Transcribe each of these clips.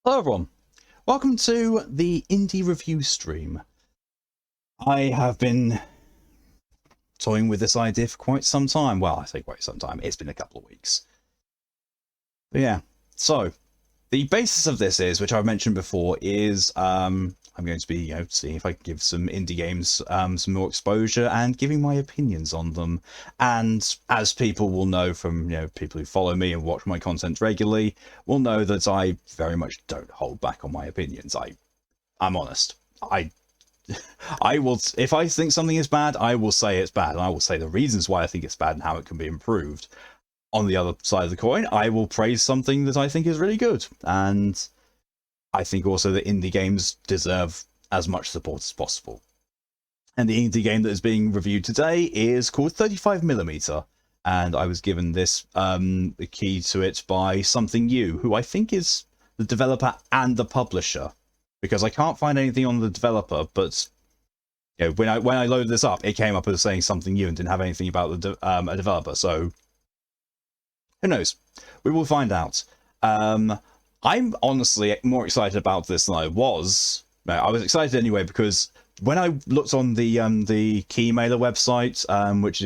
Hello everyone, welcome to the indie review stream. I have been toying with this idea for quite some time. Well, I say quite some time, it's been a couple of weeks. But yeah, so the basis of this is, which I've mentioned before, is I'm going to be, seeing if I can give some indie games some more exposure and giving my opinions on them. And as people will know from, people who follow me and watch my content regularly, will know that I very much don't hold back on my opinions. I'm honest. I will, if I think something is bad, I will say it's bad, and I will say the reasons why I think it's bad and how it can be improved. On the other side of the coin, I will praise something that I think is really good, and I think also that indie games deserve as much support as possible. And the indie game that is being reviewed today is called 35mm, and I was given this the key to it by Something New, who I think is the developer and the publisher, because I can't find anything on the developer, but when I loaded this up, it came up as saying Something New and didn't have anything about the a developer, so who knows? We will find out. I'm honestly more excited about this than I was. I was excited anyway because when I looked on the Keymailer website, which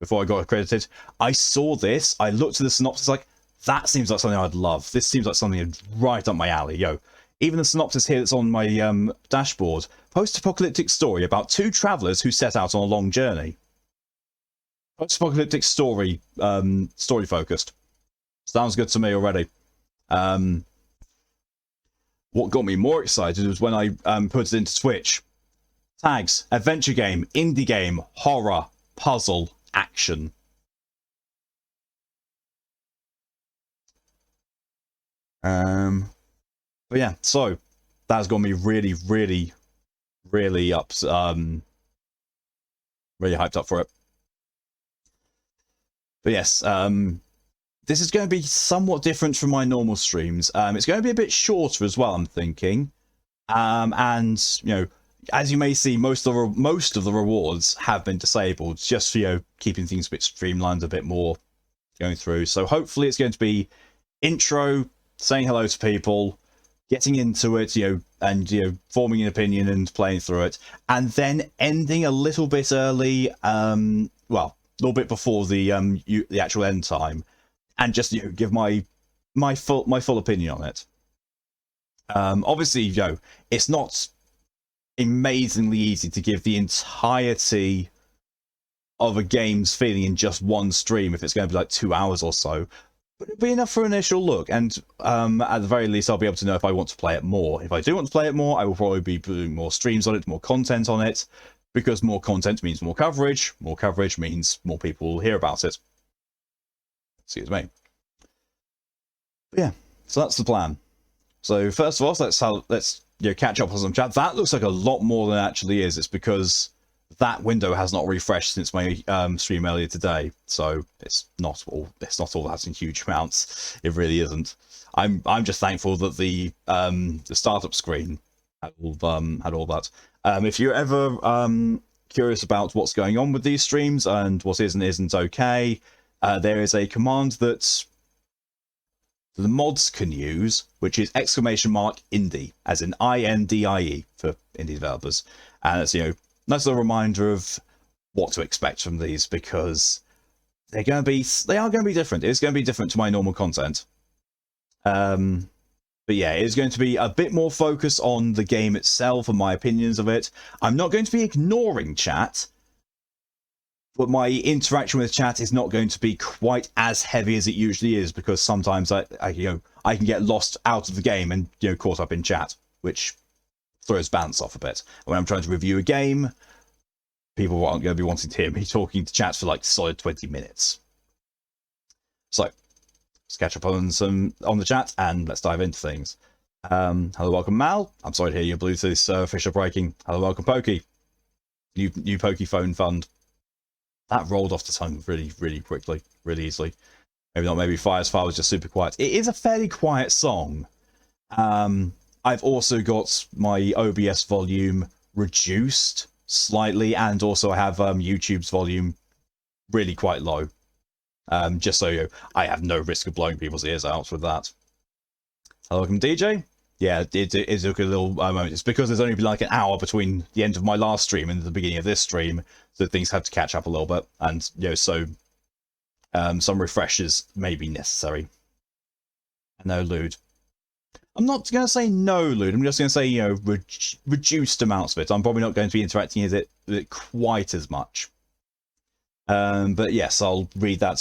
before I got accredited, I saw this. I looked at the synopsis like that seems like something I'd love. This seems like something right up my alley. Even the synopsis here that's on my dashboard: post-apocalyptic story about two travelers who set out on a long journey. Post-apocalyptic story, story focused. Sounds good to me already. What got me more excited was when I put it into Twitch. Tags: adventure game, indie game, horror, puzzle, action. But yeah, so that's got me really, really, really up, really hyped up for it. But yes, this is going to be somewhat different from my normal streams. It's going to be a bit shorter as well, I'm thinking. And as you may see, most of the rewards have been disabled, just for keeping things a bit streamlined, a bit more going through. So hopefully it's going to be intro, saying hello to people, getting into it, and forming an opinion and playing through it, and then ending a little bit early, well, a little bit before the actual end time, and just give my full opinion on it. Obviously, it's not amazingly easy to give the entirety of a game's feeling in just one stream if it's going to be like 2 hours or so. But it'll be enough for an initial look, and at the very least, I'll be able to know if I want to play it more. If I do want to play it more, I will probably be doing more streams on it, more content on it, because more content means more coverage. More coverage means more people will hear about it. Excuse me. But yeah, so that's the plan. So first of all, let's catch up on some chat. That looks like a lot more than it actually is. It's because that window has not refreshed since my stream earlier today, so it's not all that in huge amounts. It really isn't. I'm just thankful that the startup screen had all that. If you're ever curious about what's going on with these streams and what is and isn't okay, there is a command that the mods can use, which is !indie, as in INDIE for indie developers, and it's nice little reminder of what to expect from these, because they are going to be different. It's going to be different to my normal content. But yeah, it's going to be a bit more focus on the game itself and my opinions of it. I'm not going to be ignoring chat, but my interaction with chat is not going to be quite as heavy as it usually is, because sometimes I can get lost out of the game and caught up in chat, which throws balance off a bit. When I'm trying to review a game, people aren't going to be wanting to hear me talking to chat for like solid 20 minutes. So let's catch up on the chat and let's dive into things. Hello, welcome Mal. I'm sorry to hear your Bluetooth fish breaking. Hello, welcome Pokey. New Pokey phone fund. That rolled off the tongue really, really quickly, really easily. Maybe not. Maybe Fire's Fire was just super quiet. It is a fairly quiet song. I've also got my OBS volume reduced slightly, and also I have YouTube's volume really quite low. Just so I have no risk of blowing people's ears out with that. Welcome, DJ. Yeah, it took a little moment. It's because there's only been like an hour between the end of my last stream and the beginning of this stream, so things have to catch up a little bit, and so some refreshers may be necessary. No lewd. I'm not going to say no lewd. I'm just going to say reduced amounts of it. I'm probably not going to be interacting with it quite as much. But yes, I'll read that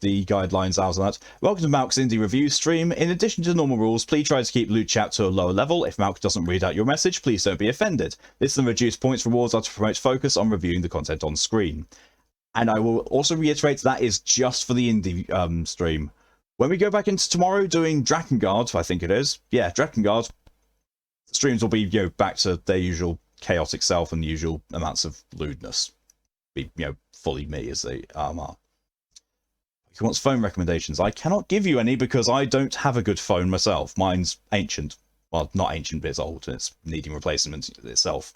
the guidelines out on that. Welcome to Malk's Indie Review stream. In addition to the normal rules, please try to keep loot chat to a lower level. If Malk doesn't read out your message, please don't be offended. This and reduced points rewards are to promote focus on reviewing the content on screen. And I will also reiterate that is just for the indie stream. When we go back into tomorrow doing Drakengard, I think it is. Yeah, Drakengard. The streams will be back to their usual chaotic self and the usual amounts of lewdness. Be fully me as they are. He wants phone recommendations. I cannot give you any because I don't have a good phone myself. Mine's ancient. Well, not ancient, but it's old and it's needing replacement itself.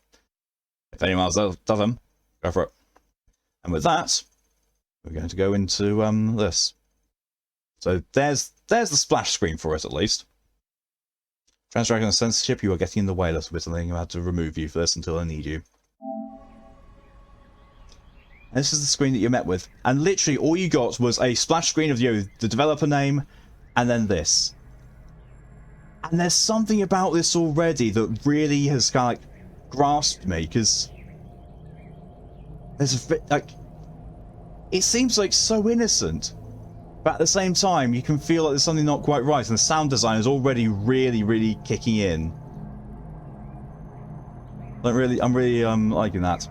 If anyone else does them, go for it. And with that, we're going to go into this. So there's the splash screen for it, at least. Transdragon censorship, you are getting in the way a little bit. I think I'm about to remove you for this until I need you. And this is the screen that you're met with. And literally all you got was a splash screen of the developer name, and then this. And there's something about this already that really has kind of grasped me, because there's a bit like, it seems like so innocent, but at the same time you can feel like there's something not quite right, and the sound design is already really kicking in. I'm really liking that.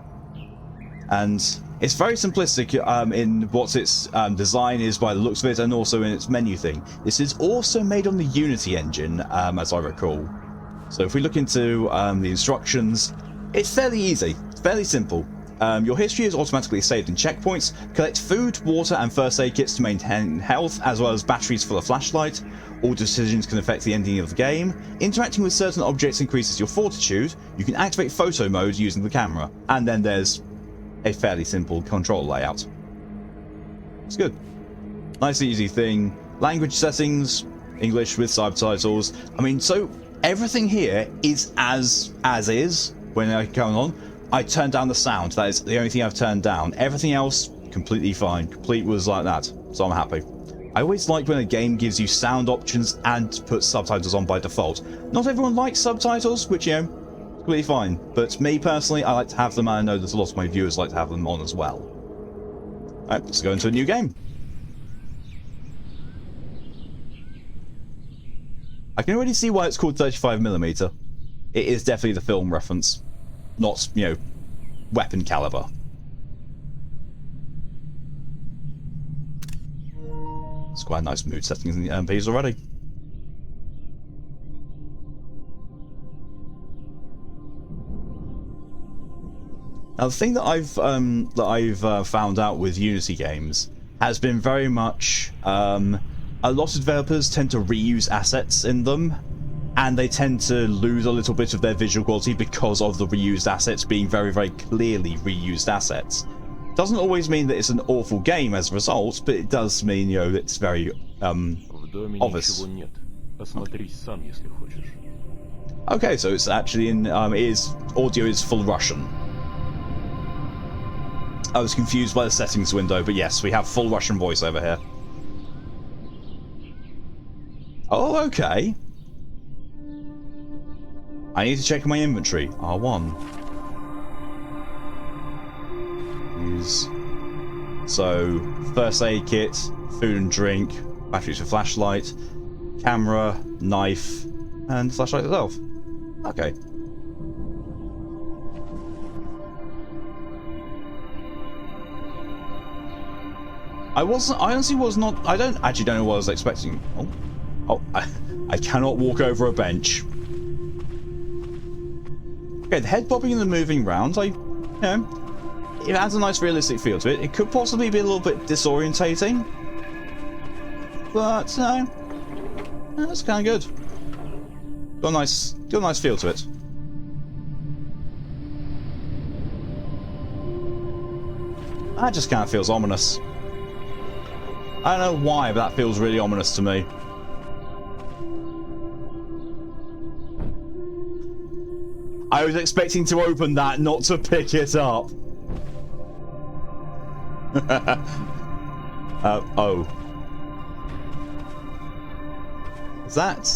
And it's very simplistic in what its design is by the looks of it, and also in its menu thing. This is also made on the Unity engine, as I recall. So if we look into the instructions, it's fairly easy, it's fairly simple. Your history is automatically saved in checkpoints. Collect food, water, and first aid kits to maintain health, as well as batteries for the flashlight. All decisions can affect the ending of the game. Interacting with certain objects increases your fortitude. You can activate photo mode using the camera. And then there's a fairly simple control layout. It's good. Nice easy thing. Language settings, English with subtitles. I mean, so everything here is as is when I come on. I turned down the sound. That is the only thing I've turned down. Everything else, completely fine. Complete was like that. So I'm happy. I always like when a game gives you sound options and puts subtitles on by default. Not everyone likes subtitles, which, completely fine. But me personally, I like to have them, and I know there's a lot of my viewers like to have them on as well. Alright, let's go into a new game. I can already see why it's called 35mm. It is definitely the film reference. Not, weapon caliber. It's quite a nice mood settings in the MPs already. Now, the thing that I've found out with Unity games has been very much a lot of developers tend to reuse assets in them. And they tend to lose a little bit of their visual quality because of the reused assets being very clearly reused assets. Doesn't always mean that it's an awful game as a result, but it does mean, it's very obvious. Okay, so it's actually in audio is full Russian. I was confused by the settings window, but yes, we have full Russian voice over here. Oh, okay. I need to check my inventory. R1. Use. So, first aid kit, food and drink, batteries for flashlight, camera, knife, and flashlight itself. Okay. I honestly was not. I actually don't know what I was expecting. Oh, I cannot walk over a bench. Okay, the head bobbing and the moving round, it adds a nice realistic feel to it. It could possibly be a little bit disorientating, but no, that's kind of good. Got a nice feel to it. That just kind of feels ominous. I don't know why, but that feels really ominous to me. I was expecting to open that, not to pick it up. Oh. Is that...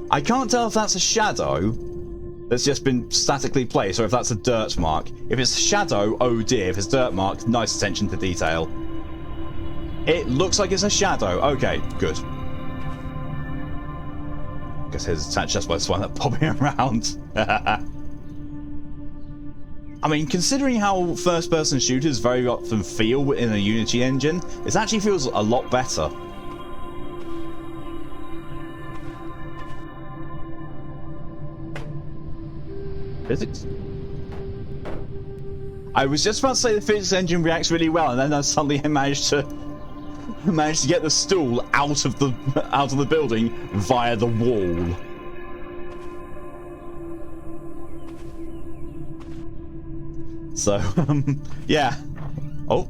I can't tell if that's a shadow that's just been statically placed, or if that's a dirt mark. If it's a shadow, oh dear. If it's dirt mark, nice attention to detail. It looks like it's a shadow. Okay, good. Guess his attached just by this one that popping around. I mean, considering how first-person shooters very often feel in a Unity engine, this actually feels a lot better. Physics? I was just about to say the physics engine reacts really well, and then suddenly I managed to get the stool out of the building via the wall. So, yeah. Oh.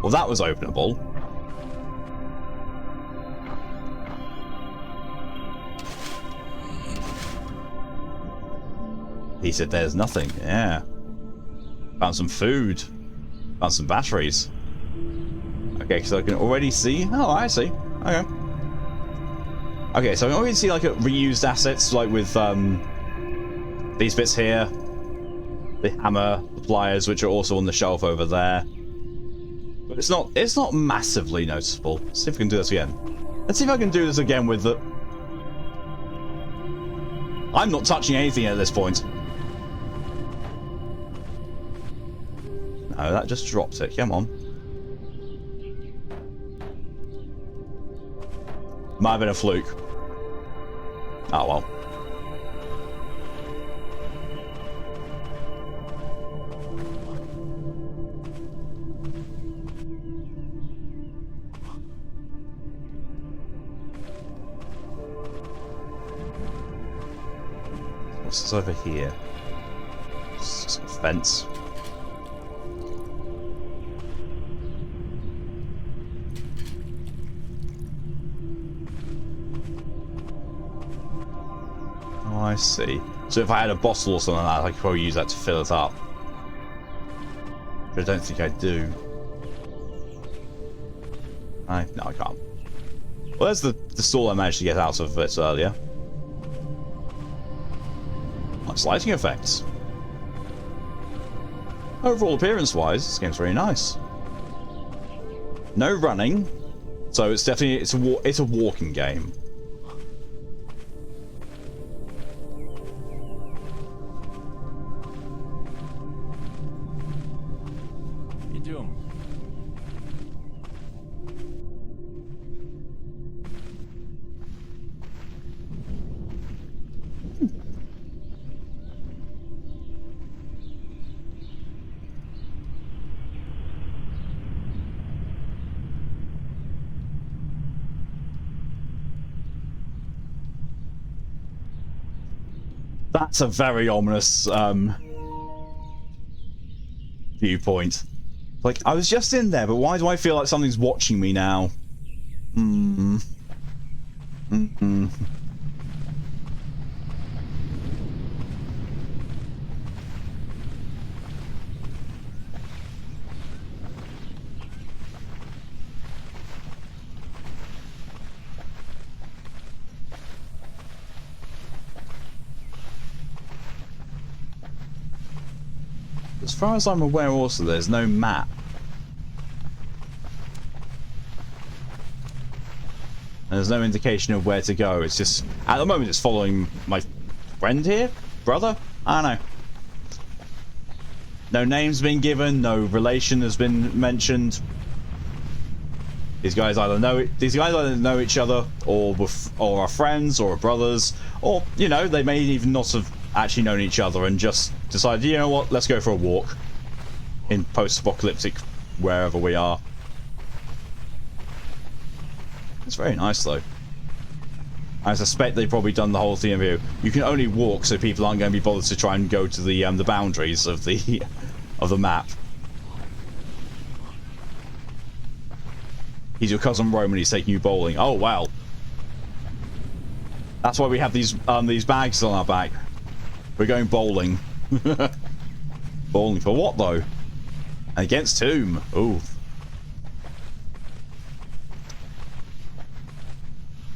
Well, that was openable. He said there's nothing. Yeah. Found some food. Found some batteries. Okay, so I can already see... Oh, I see. Okay. Okay, so I can already see, like, reused assets, like with, these bits here. The hammer, the pliers, which are also on the shelf over there. But it's not massively noticeable. Let's see if we can do this again. Let's see if I can do this again with the... I'm not touching anything at this point. No, that just dropped it. Come on. Might have been a fluke. Oh well. What's this over here? It's a fence. Oh, I see. So if I had a bottle or something like that, I could probably use that to fill it up. But I don't think I do. No, I can't. Well, there's the stall I managed to get out of it earlier. Nice lighting effects. Overall appearance-wise, this game's very nice. No running, so it's definitely it's a walking game. That's a very ominous viewpoint. Like, I was just in there, but why do I feel like something's watching me now? As far as I'm aware also, there's no map. And there's no indication of where to go. It's just, at the moment, it's following my friend here? Brother? I don't know. No name's been given, no relation has been mentioned. These guys either know each other, or are friends, or are brothers, or, you know, they may even not have actually known each other and just decided, you know what, let's go for a walk in post-apocalyptic wherever we are. It's very nice though. I suspect they've probably done the whole thing of you can only walk, so people aren't going to be bothered to try and go to the boundaries of the map. He's your cousin Roman, he's taking you bowling. Oh wow. That's why we have these bags on our back. We're going bowling. Bowling for what, though? Against whom? Ooh.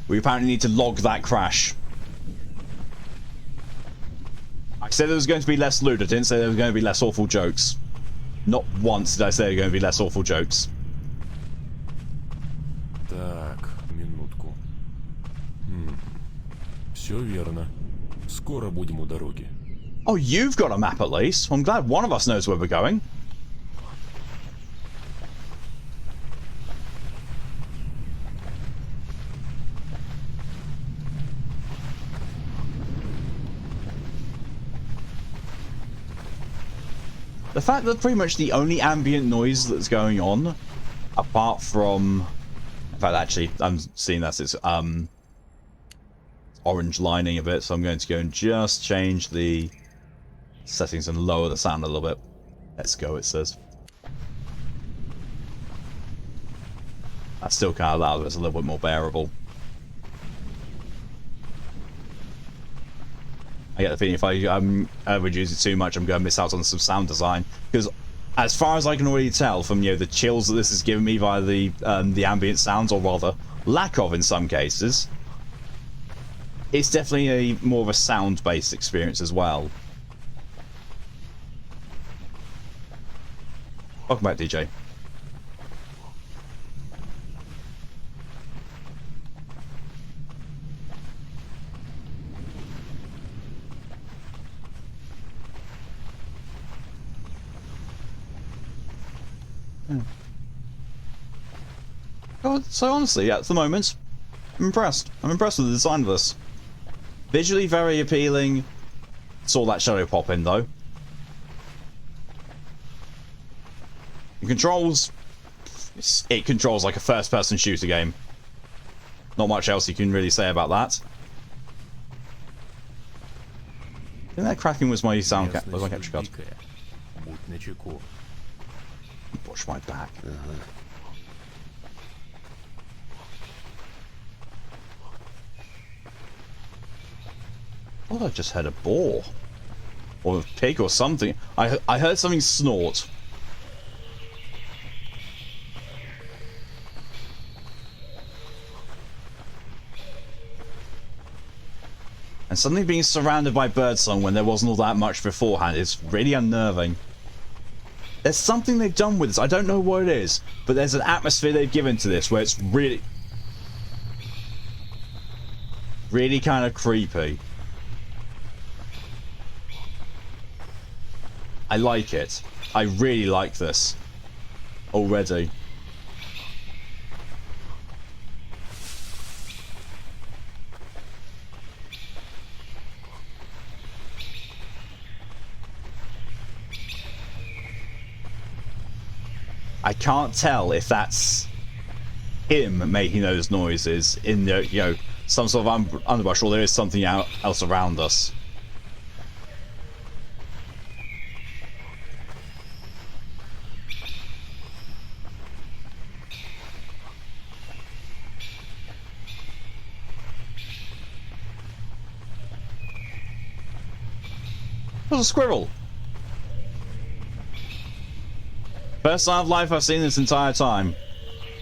We apparently need to log that crash. I said there was going to be less loot. I didn't say there was going to be less awful jokes. Not once did I say there were going to be less awful jokes. Так, минутку. Все верно. Скоро будем у дороги. Oh, you've got a map at least. I'm glad one of us knows where we're going. The fact that pretty much the only ambient noise that's going on, apart from... In fact, actually, I'm seeing that it's orange lining a bit, so I'm going to go and just change the settings and lower the sound a little bit. Let's go, it says. That's still kind of loud, but it's a little bit more bearable. I get the feeling if I reduce it too much, I'm going to miss out on some sound design. Because as far as I can already tell from, you know, the chills that this has given me via the ambient sounds, or rather, lack of in some cases, it's definitely more of a sound-based experience as well. Welcome back, DJ. So honestly, at the moment, I'm impressed. I'm impressed with the design of this. Visually very appealing. Saw that shadow pop in though. And controls, it controls like a first-person shooter game. Not much else you can really say about that. I think that cracking was my sound was my capture card. Watch my back. I thought I just heard a boar. Or a pig or something. I heard something snort. And suddenly being surrounded by birdsong when there wasn't all that much beforehand is really unnerving. There's something they've done with this. I don't know what it is, but there's an atmosphere they've given to this where it's really kind of creepy. I like it. I really like this already. I can't tell if that's him making those noises in the, you know, some sort of underbrush, or there is something else around us. There's a squirrel. First sign of life I've seen this entire time.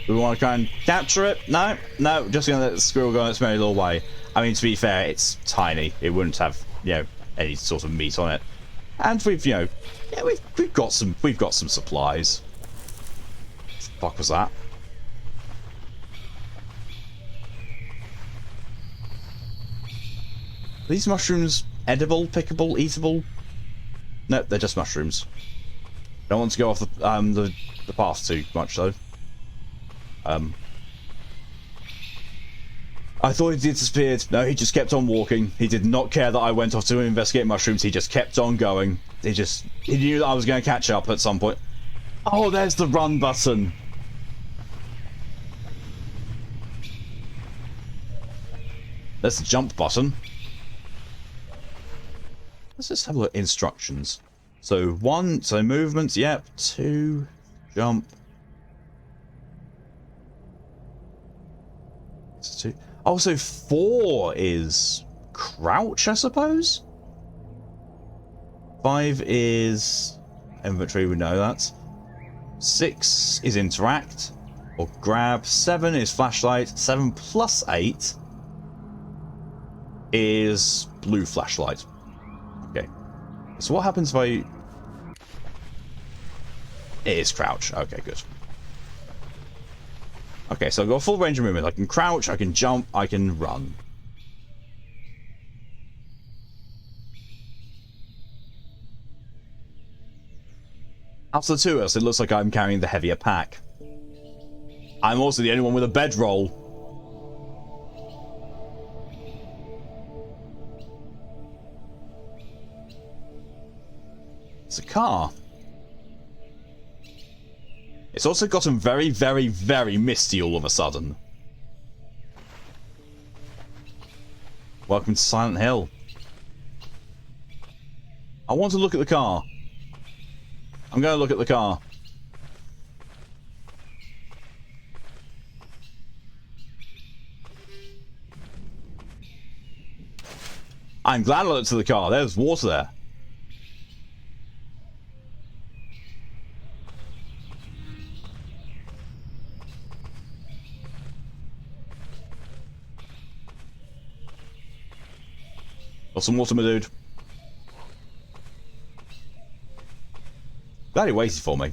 Do we want to try and capture it? No, no, just gonna let the squirrel go on its merry little way. I mean, to be fair, it's tiny. It wouldn't have, you know, any sort of meat on it. And we've, you know, yeah, we've got some supplies. What the fuck was that? Are these mushrooms edible, pickable, eatable? No, they're just mushrooms. Don't want to go off the path too much though. I thought he disappeared. No, he just kept on walking. He did not care that I went off to investigate mushrooms. He just kept on going. He knew that I was going to catch up at some point. Oh, there's the run button. There's the jump button. Let's just have a look at instructions. So movements, yep. 2, jump. Oh, so 4 is crouch, I suppose? 5 is inventory, we know that. 6 is interact or grab. 7 is flashlight. 7 plus 8 is blue flashlight. Okay. So what happens if I... It is crouch. Okay, good. Okay, so I've got full range of movement. I can crouch, I can jump, I can run. Out of the two of us, it looks like I'm carrying the heavier pack. I'm also the only one with a bedroll. It's a car. It's also gotten very, very, very misty all of a sudden. Welcome to Silent Hill. I want to look at the car. I'm going to look at the car. I'm glad I looked at the car. There's water there. Got some water, my dude. Glad he waited for me.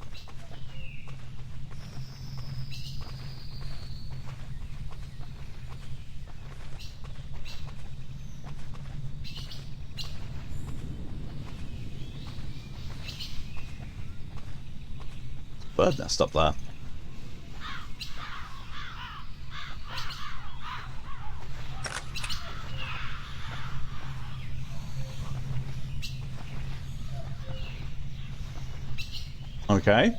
Bird nest up there. Okay.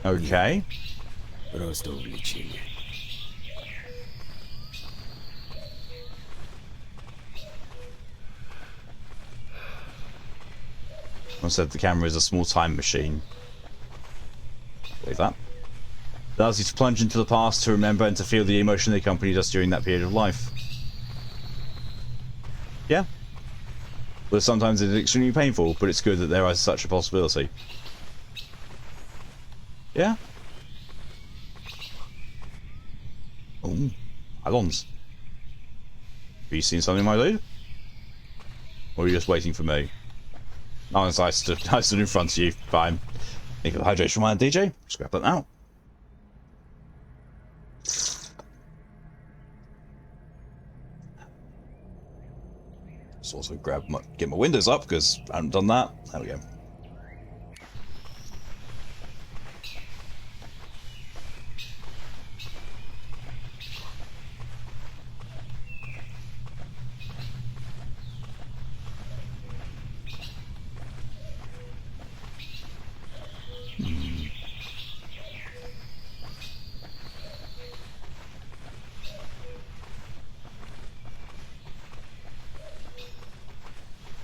Okay. Просто увлечение. I said the camera is a small time machine. Believe that. It allows you to plunge into the past to remember and to feel the emotion that accompanied us during that period of life. Yeah. But sometimes it's extremely painful, but it's good that there is such a possibility. Yeah. Oh, add-ons. Have you seen something, my dude? Or are you just waiting for me? No, I stood in front of you. Fine. Think of the hydration wine, DJ. Just grab that now. Just also get my windows up because I haven't done that. There we go.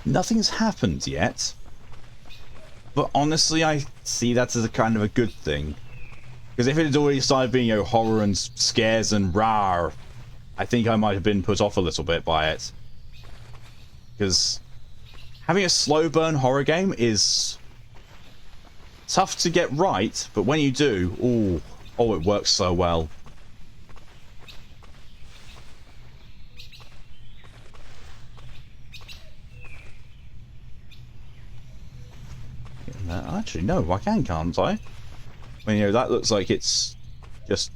Nothing's happened yet, but honestly I see that as a kind of a good thing, because if it had already started being, you know, horror and scares and rawr, I think I might have been put off a little bit by it, because having a slow burn horror game is tough to get right, but when you do, oh it works so well. Actually, no, I can't I? I mean, you know, that looks like it's just...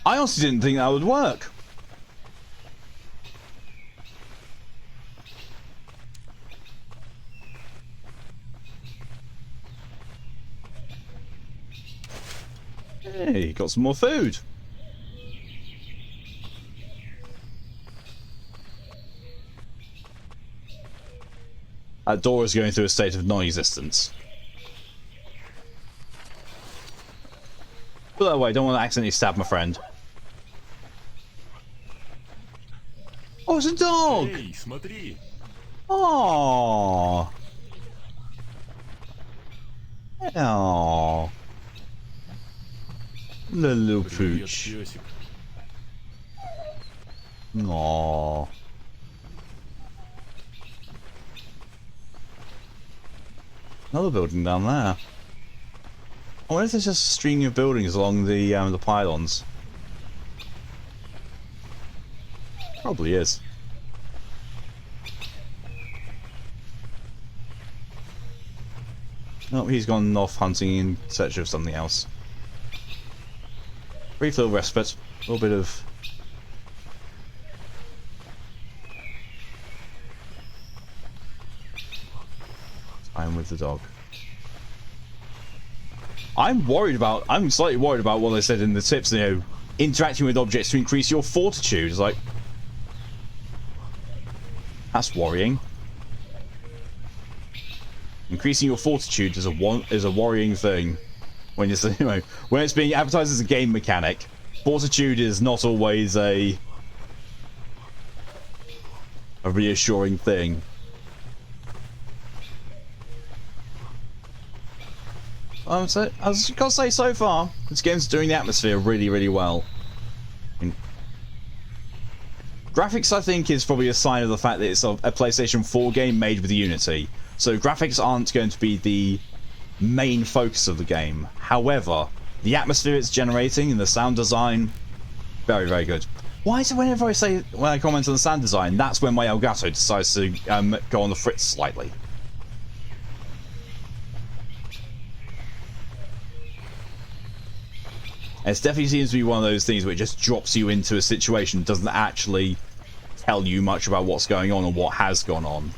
I honestly didn't think that would work. Hey, got some more food. That door is going through a state of non-existence. Put that away, don't want to accidentally stab my friend. Oh, it's a dog! Эй, смотри! Oh. Oh. Little Привет, pooch. песик. Aww. Another building down there. I wonder if there's just a string of buildings along the pylons. Probably is. Oh, he's gone off hunting in search of something else. Brief little respite. A little bit of... time with the dog. I'm slightly worried about what they said in the tips, you know, interacting with objects to increase your fortitude. It's like... that's worrying. Increasing your fortitude is a worrying thing. When you know, when it's being advertised as a game mechanic, fortitude is not always a reassuring thing. So, I was gonna say, so far, this game's doing the atmosphere really, really well. Graphics, I think, is probably a sign of the fact that it's a PlayStation 4 game made with Unity. So graphics aren't going to be the main focus of the game. However, the atmosphere it's generating and the sound design, very, very good. Why is it when I comment on the sound design, that's when my Elgato decides to go on the fritz slightly? It definitely seems to be one of those things where it just drops you into a situation, doesn't actually tell you much about what's going on or what has gone on.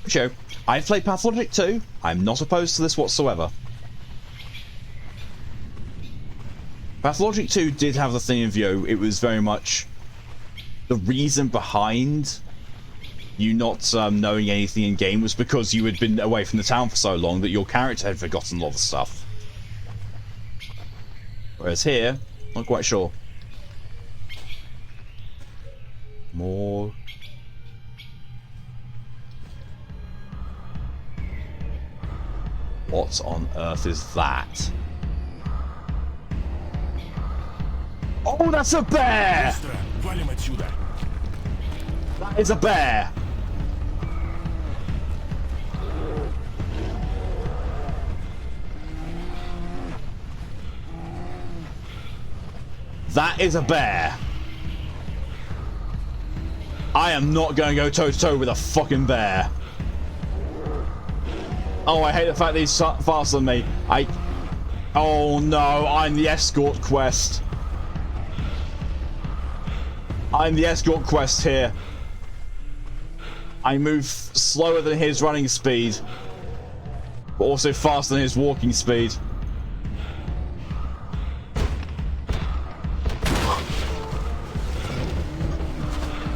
Sure, I've played Pathologic 2. I'm not opposed to this whatsoever. Pathologic 2 did have the thing of, you know, it was very much the reason behind you not knowing anything in game was because you had been away from the town for so long that your character had forgotten a lot of stuff. Whereas here, not quite sure. More. What on earth is that? Oh, that's a bear! Быстро, валим отсюда! That is a bear! That is a bear. I am not going to go toe-to-toe with a fucking bear. Oh, I hate the fact that he's faster than me. Oh no, I'm the escort quest. I'm the escort quest here. I move slower than his running speed, but also faster than his walking speed.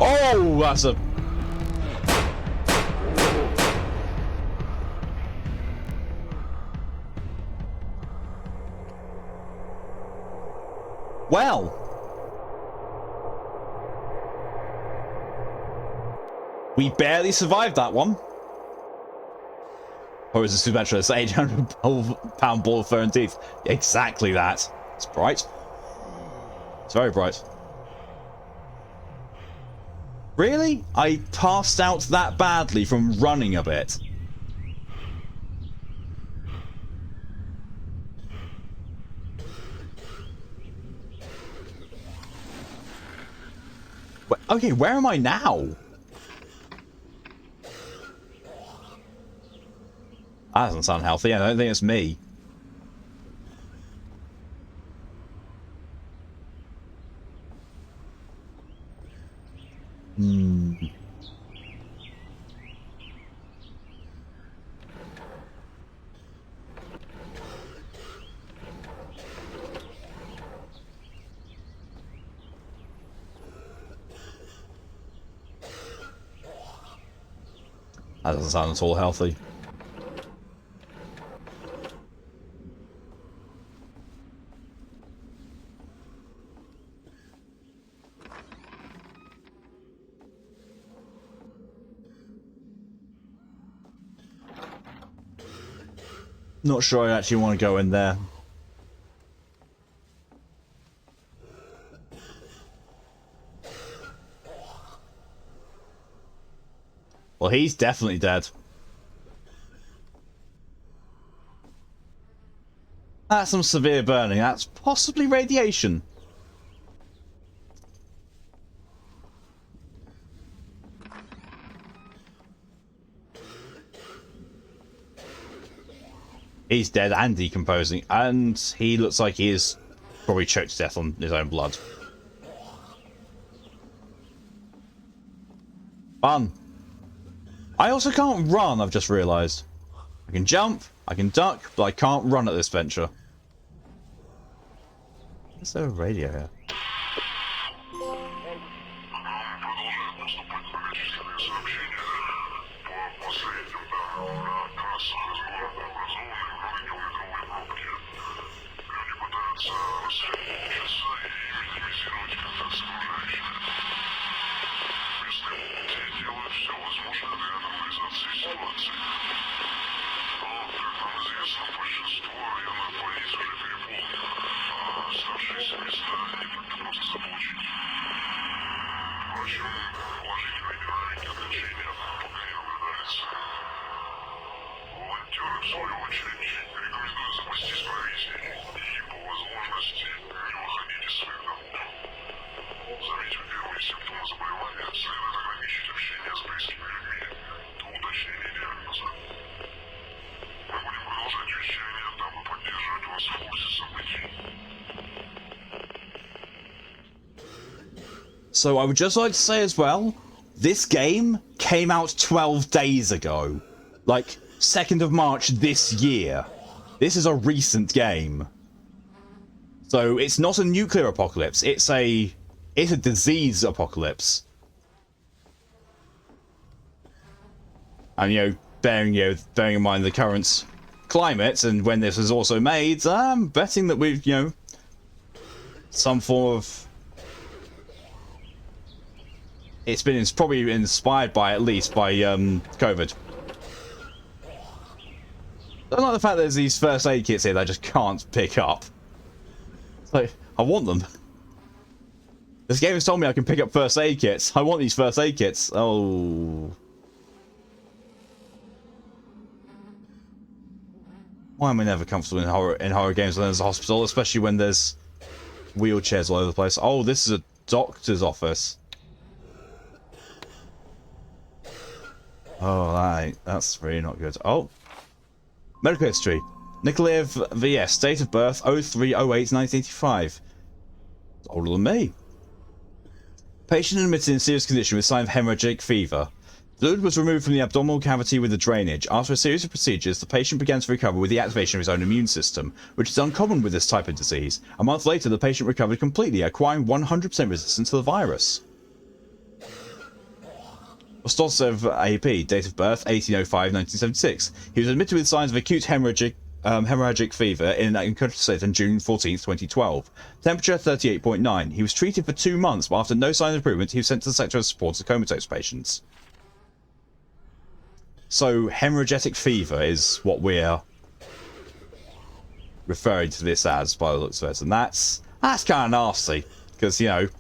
Oh, that's a... well... we barely survived that one. Or is it Supernatural? It's 800-pound ball of fur and teeth. Exactly that. It's bright. It's very bright. Really? I passed out that badly from running a bit. Okay, where am I now? That doesn't sound healthy. I don't think it's me. That doesn't sound at all healthy. Not sure I actually want to go in there. Well, he's definitely dead. That's some severe burning. That's possibly radiation. He's dead and decomposing, and he looks like he is probably choked to death on his own blood. Fun. I also can't run, I've just realised. I can jump, I can duck, but I can't run at this venture. Is there a radio here? So I would just like to say as well, this game came out 12 days ago. Like, 2nd of March this year. This is a recent game. So it's not a nuclear apocalypse, it's a disease apocalypse. And bearing in mind the current climate and when this was also made, I'm betting that we've, some form of... It's probably inspired by, at least, by COVID. I don't like the fact that there's these first aid kits here that I just can't pick up. It's like, I want them. This game has told me I can pick up first aid kits. I want these first aid kits. Oh. Why am I never comfortable in horror games when there's a hospital, especially when there's wheelchairs all over the place? Oh, this is a doctor's office. Oh, that's really not good. Oh. Medical history. Nikolaev VS. Date of birth 03/08/1985. Older than me. Patient admitted in serious condition with sign of hemorrhagic fever. Fluid was removed from the abdominal cavity with the drainage. After a series of procedures, the patient began to recover with the activation of his own immune system, which is uncommon with this type of disease. A month later, the patient recovered completely, acquiring 100% resistance to the virus. Ostosov AP, date of birth 18/05/1976. He was admitted with signs of acute hemorrhagic fever in an unconscious state on June 14th, 2012. Temperature 38.9. He was treated for 2 months, but after no signs of improvement, he was sent to the sector of support to comatose patients. So, hemorrhagic fever is what we're referring to this as, by the looks of it, and that's kind of nasty, because, it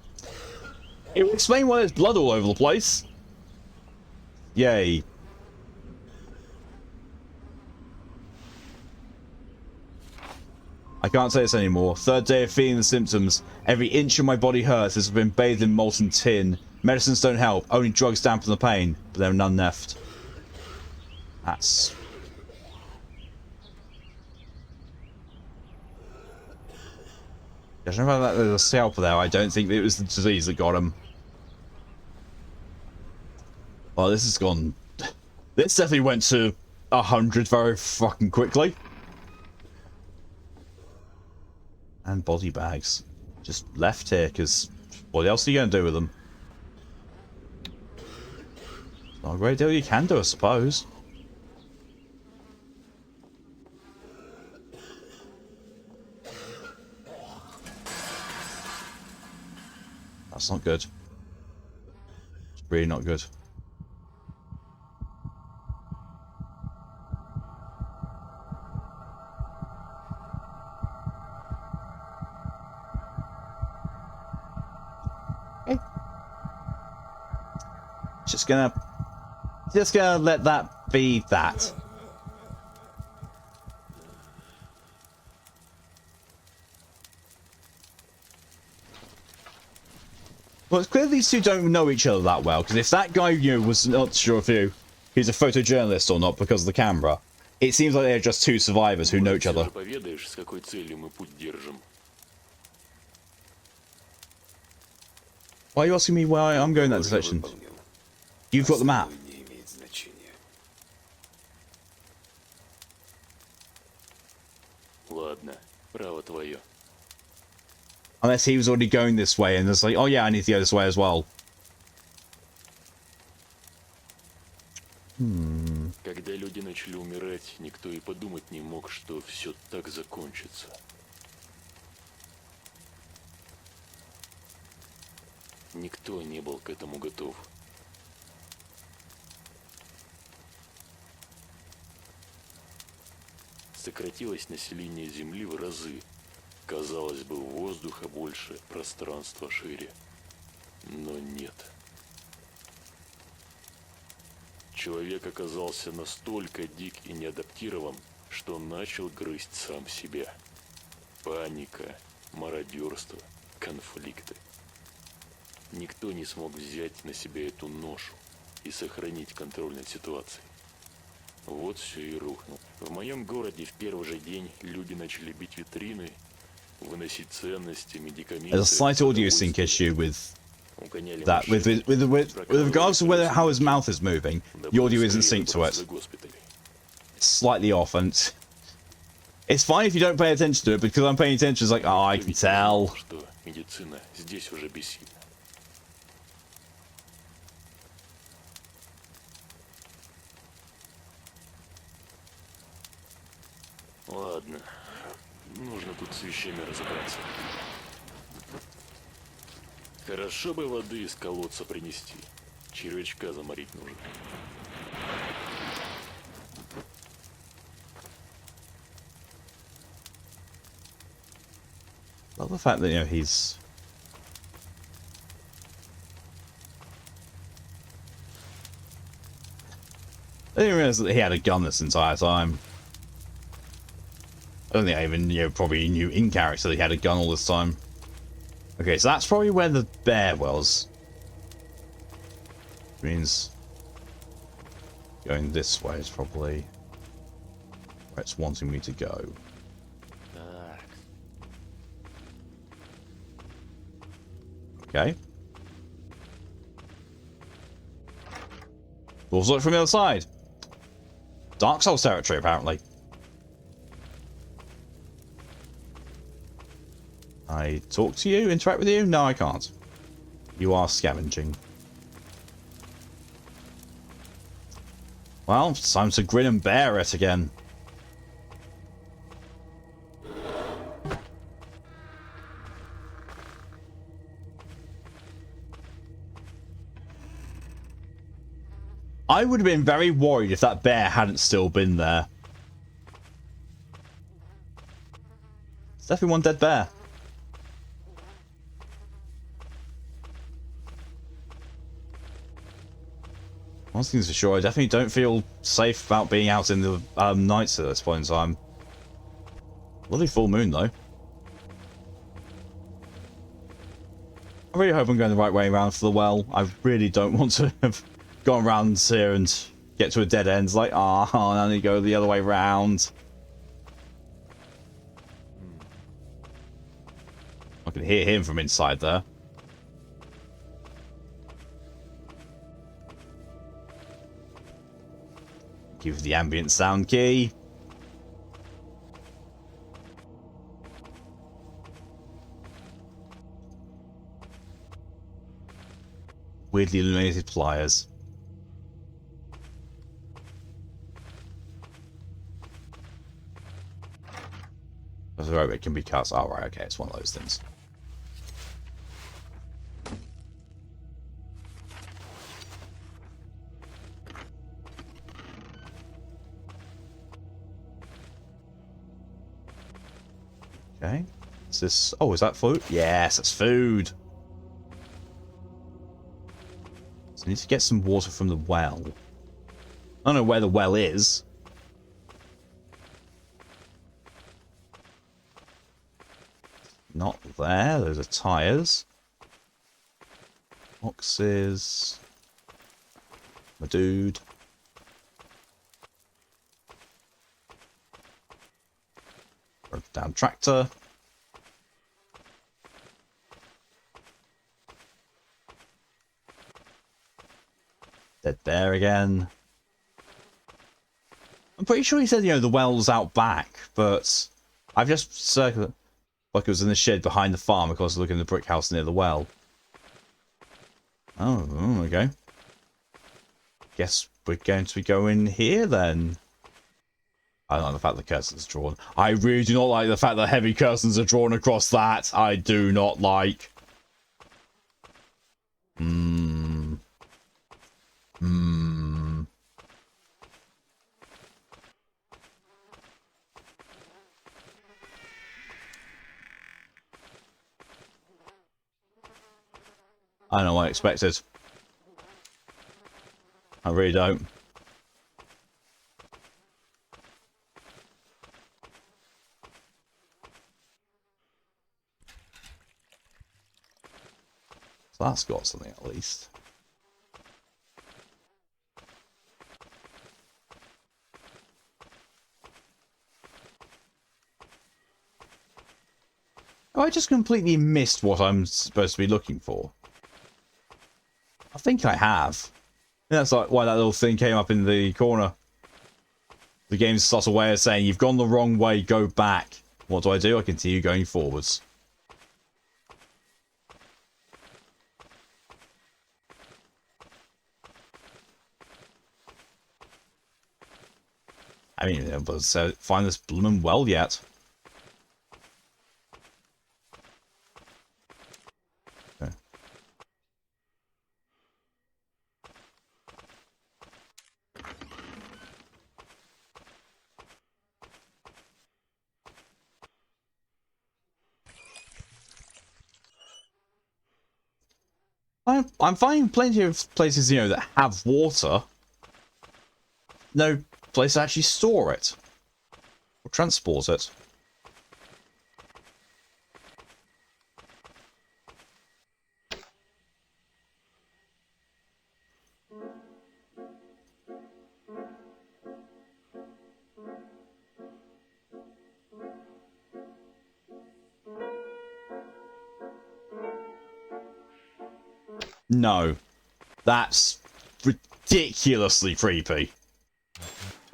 would explain why there's blood all over the place. Yay. I can't say this anymore. 3rd day of feeling the symptoms. Every inch of my body hurts as I've been bathed in molten tin. Medicines don't help. Only drugs dampen the pain. But there are none left. That's... Judging by that there's a scalper there, I don't think it was the disease that got him. Well, this has gone... This definitely went to 100 very fucking quickly. And body bags. Just left here, because what else are you going to do with them? Not a great deal you can do, I suppose. That's not good. It's really not good. Just gonna let that be that. Well, it's clear these two don't know each other that well, because if that guy, was not sure if he's a photojournalist or not because of the camera, it seems like they're just two survivors who know each other. Why are you asking me why I'm going that direction? You've got the map. Unless he was already going this way and it's like, oh yeah, I need to go this way as well. Когда люди начали умирать, никто и подумать не мог, что все так закончится. Никто не был к этому готов. Сократилось население Земли в разы. Казалось бы, воздуха больше, пространства шире. Но нет. Человек оказался настолько дик и неадаптирован, что начал грызть сам себя. Паника, мародерство, конфликты. Никто не смог взять на себя эту ношу и сохранить контроль над ситуацией. Вот все и рухнуло. В моем городе в первый же день люди начали бить витрины, выносить ценности, медикаменты. There's a slight audio sync issue with that. With regards to how his mouth is moving, the audio isn't synced to it. It's slightly off, and it's fine if you don't pay attention to it, because I'm paying attention. It's like, oh, I can tell. Медицина здесь уже бессильна. Ладно, нужно тут с вещами разобраться. Хорошо бы воды из колодца принести. Червячка заморить нужно. Love the fact that he's. I didn't realize that he had a gun this entire time. I don't think I even, probably knew in character that he had a gun all this time. Okay, so that's probably where the bear was. Which means going this way is probably where it's wanting me to go. Okay. Wolves look from the other side. Dark Souls territory, apparently. I talk to you? Interact with you? No, I can't. You are scavenging. Well, it's time to grin and bear it again. I would have been very worried if that bear hadn't still been there. It's definitely one dead bear. One thing's for sure, I definitely don't feel safe about being out in the nights at this point in time. Lovely full moon, though. I really hope I'm going the right way around for the well. I really don't want to have gone around here and get to a dead end. It's like, I need to go the other way round. I can hear him from inside there. Give the ambient sound key. Weirdly illuminated pliers. The rope, it can be cut. Oh, right, okay, it's one of those things. Okay. Is this... Oh, is that food? Yes, it's food. So I need to get some water from the well. I don't know where the well is. Not there. Those are tires. Boxes. My dude. Broken down tractor. Dead bear again. I'm pretty sure he said, the well's out back, but I've just circled it like it was in the shed behind the farm, of course, looking at the brick house near the well. Oh, okay. Guess we're going to be going here then. I don't like the fact the curtains are drawn. I really do not like the fact that heavy curtains are drawn across that. I do not like. I don't know what I expected. I really don't. So that's got something at least. Oh, I just completely missed what I'm supposed to be looking for. I think I have. And that's like why that little thing came up in the corner. The game's sort of way of saying, you've gone the wrong way, go back. What do? I continue going forwards. I mean, let's find this blooming well yet. Okay. I'm finding plenty of places, that have water. No place to actually store it. Or transport it. No. That's ridiculously creepy.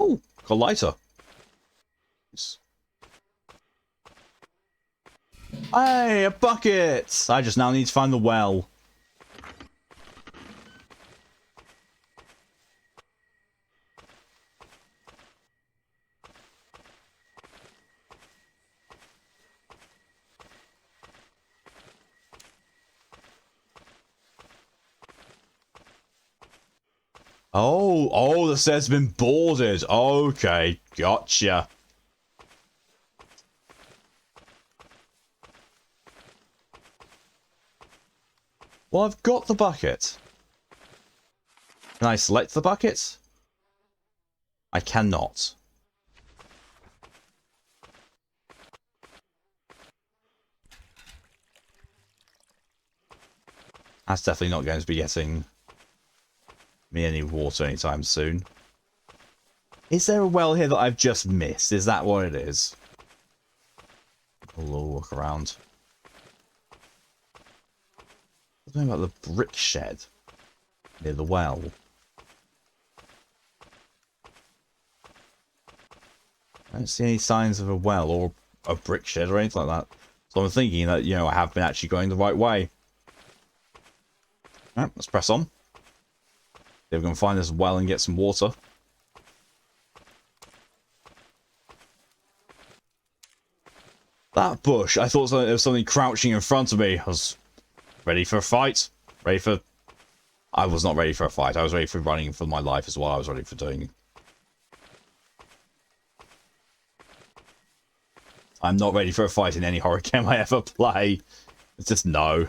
Oh, got a lighter. Hey, a bucket! I just now need to find the well. Oh, the set's been boarded. Okay, gotcha. Well, I've got the bucket. Can I select the bucket? I cannot. That's definitely not going to be getting me any water anytime soon. Is there a well here that I've just missed? Is that what it is? We'll look around. Something about the brick shed near the well. I don't see any signs of a well or a brick shed or anything like that. So I'm thinking that, I have been actually going the right way. Alright, let's press on. See if we can find this well and get some water. That bush, I thought there was something crouching in front of me. I was ready for a fight. I was not ready for a fight. I was ready for running for my life as well. I was ready for doing. I'm not ready for a fight in any horror game I ever play. It's just no.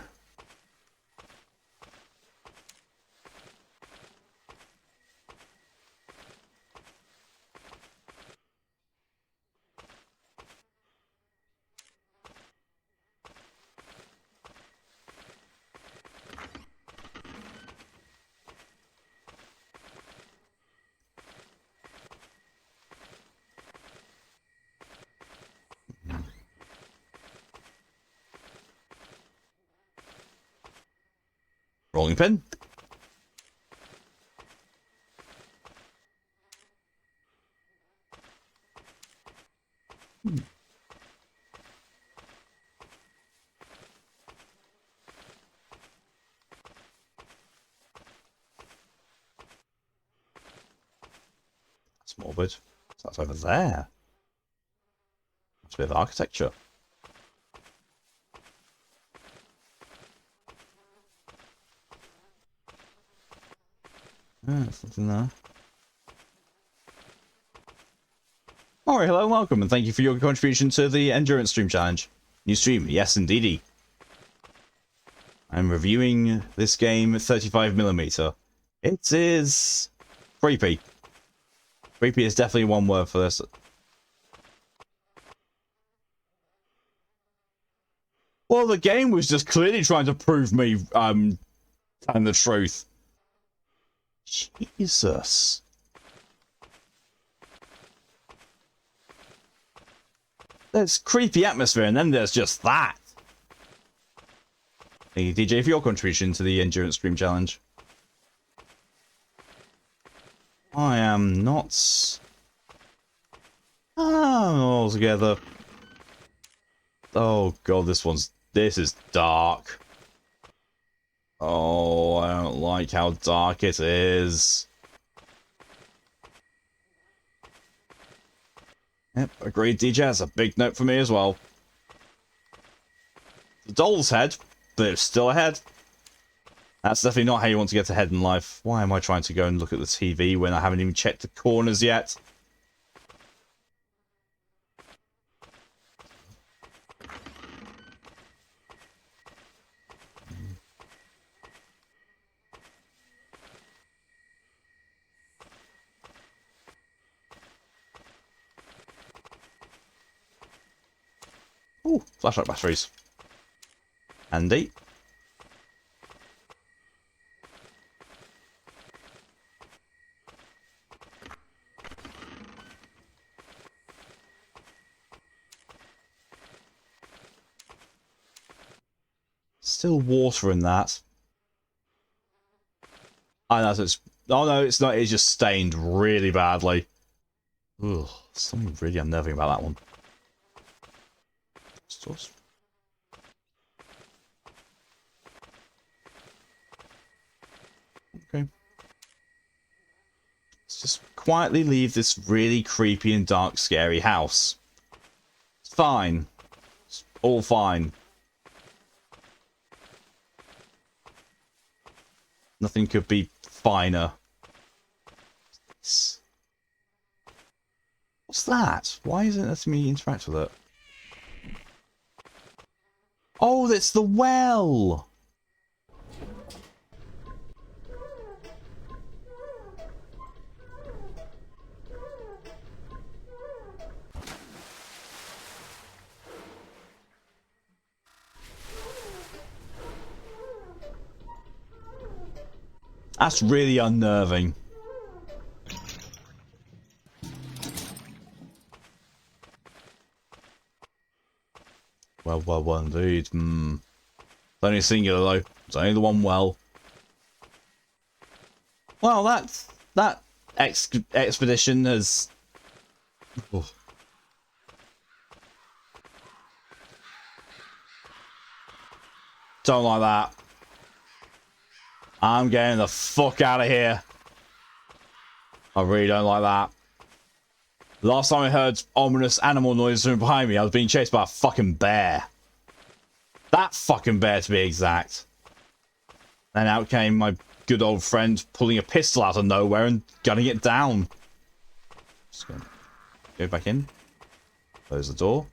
Rolling pin. That's morbid. So that's over there. That's a bit of architecture. There's something there. Alright, hello and welcome, and thank you for your contribution to the Endurance Stream Challenge. New stream, yes indeedy. I'm reviewing this game 35mm. It is creepy. Creepy is definitely one word for this. Well, the game was just clearly trying to prove me telling the truth. Jesus. There's creepy atmosphere, and then there's just that. Thank you, DJ, for your contribution to the Endurance Stream Challenge. I am not... all together. Oh god, this is dark. Oh, I don't like how dark it is. Yep, agreed, DJ. That's a big note for me as well. The doll's head, but it's still ahead. That's definitely not how you want to get ahead in life. Why am I trying to go and look at the TV when I haven't even checked the corners yet? Ooh, flashlight batteries. Handy. Still water in that. I know it's... Oh no, it's not. It's just stained really badly. Ugh, something really unnerving about that one. Stores. Okay. Let's just quietly leave this really creepy and dark, scary house. It's fine. It's all fine. Nothing could be finer. What's that? Why isn't it letting me interact with it? Oh, that's the well! That's really unnerving. Well, indeed. It's only singular, though. It's only the one well. Well, that expedition has... Oh. Don't like that. I'm getting the fuck out of here. I really don't like that. Last time I heard ominous animal noises from behind me, I was being chased by a fucking bear. That fucking bear, to be exact. And out came my good old friend pulling a pistol out of nowhere and gunning it down. Just gonna go back in. Close the door.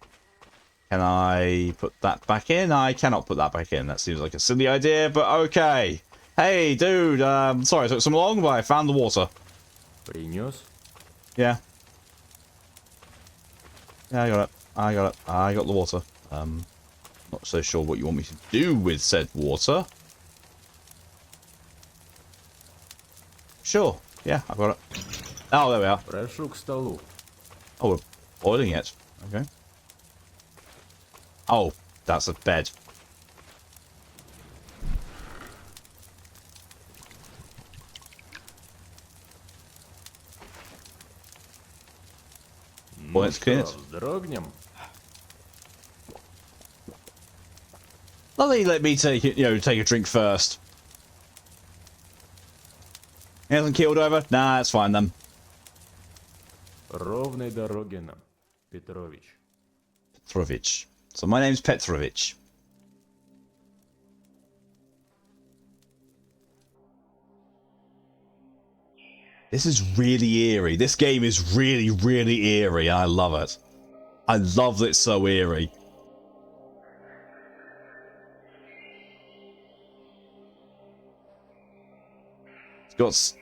Can I put that back in? I cannot put that back in. That seems like a silly idea, but okay. Hey, dude, sorry I took so long, but I found the water. Принес? Yeah. Yeah, I got it. I got the water. Not so sure what you want me to do with said water. Sure. Yeah, I've got it. Oh, there we are. Прошу к столу. Oh, we're boiling it. Okay. Oh, that's a bed. Points cleared. вздрогнем? Let me take it, take a drink first. He hasn't killed over? Nah, that's fine then. Ровной дороги нам, Петрович. Petrovich. So my name's Petrovich. This is really eerie. This game is really, really eerie. I love it. I love that it's so eerie. It's got,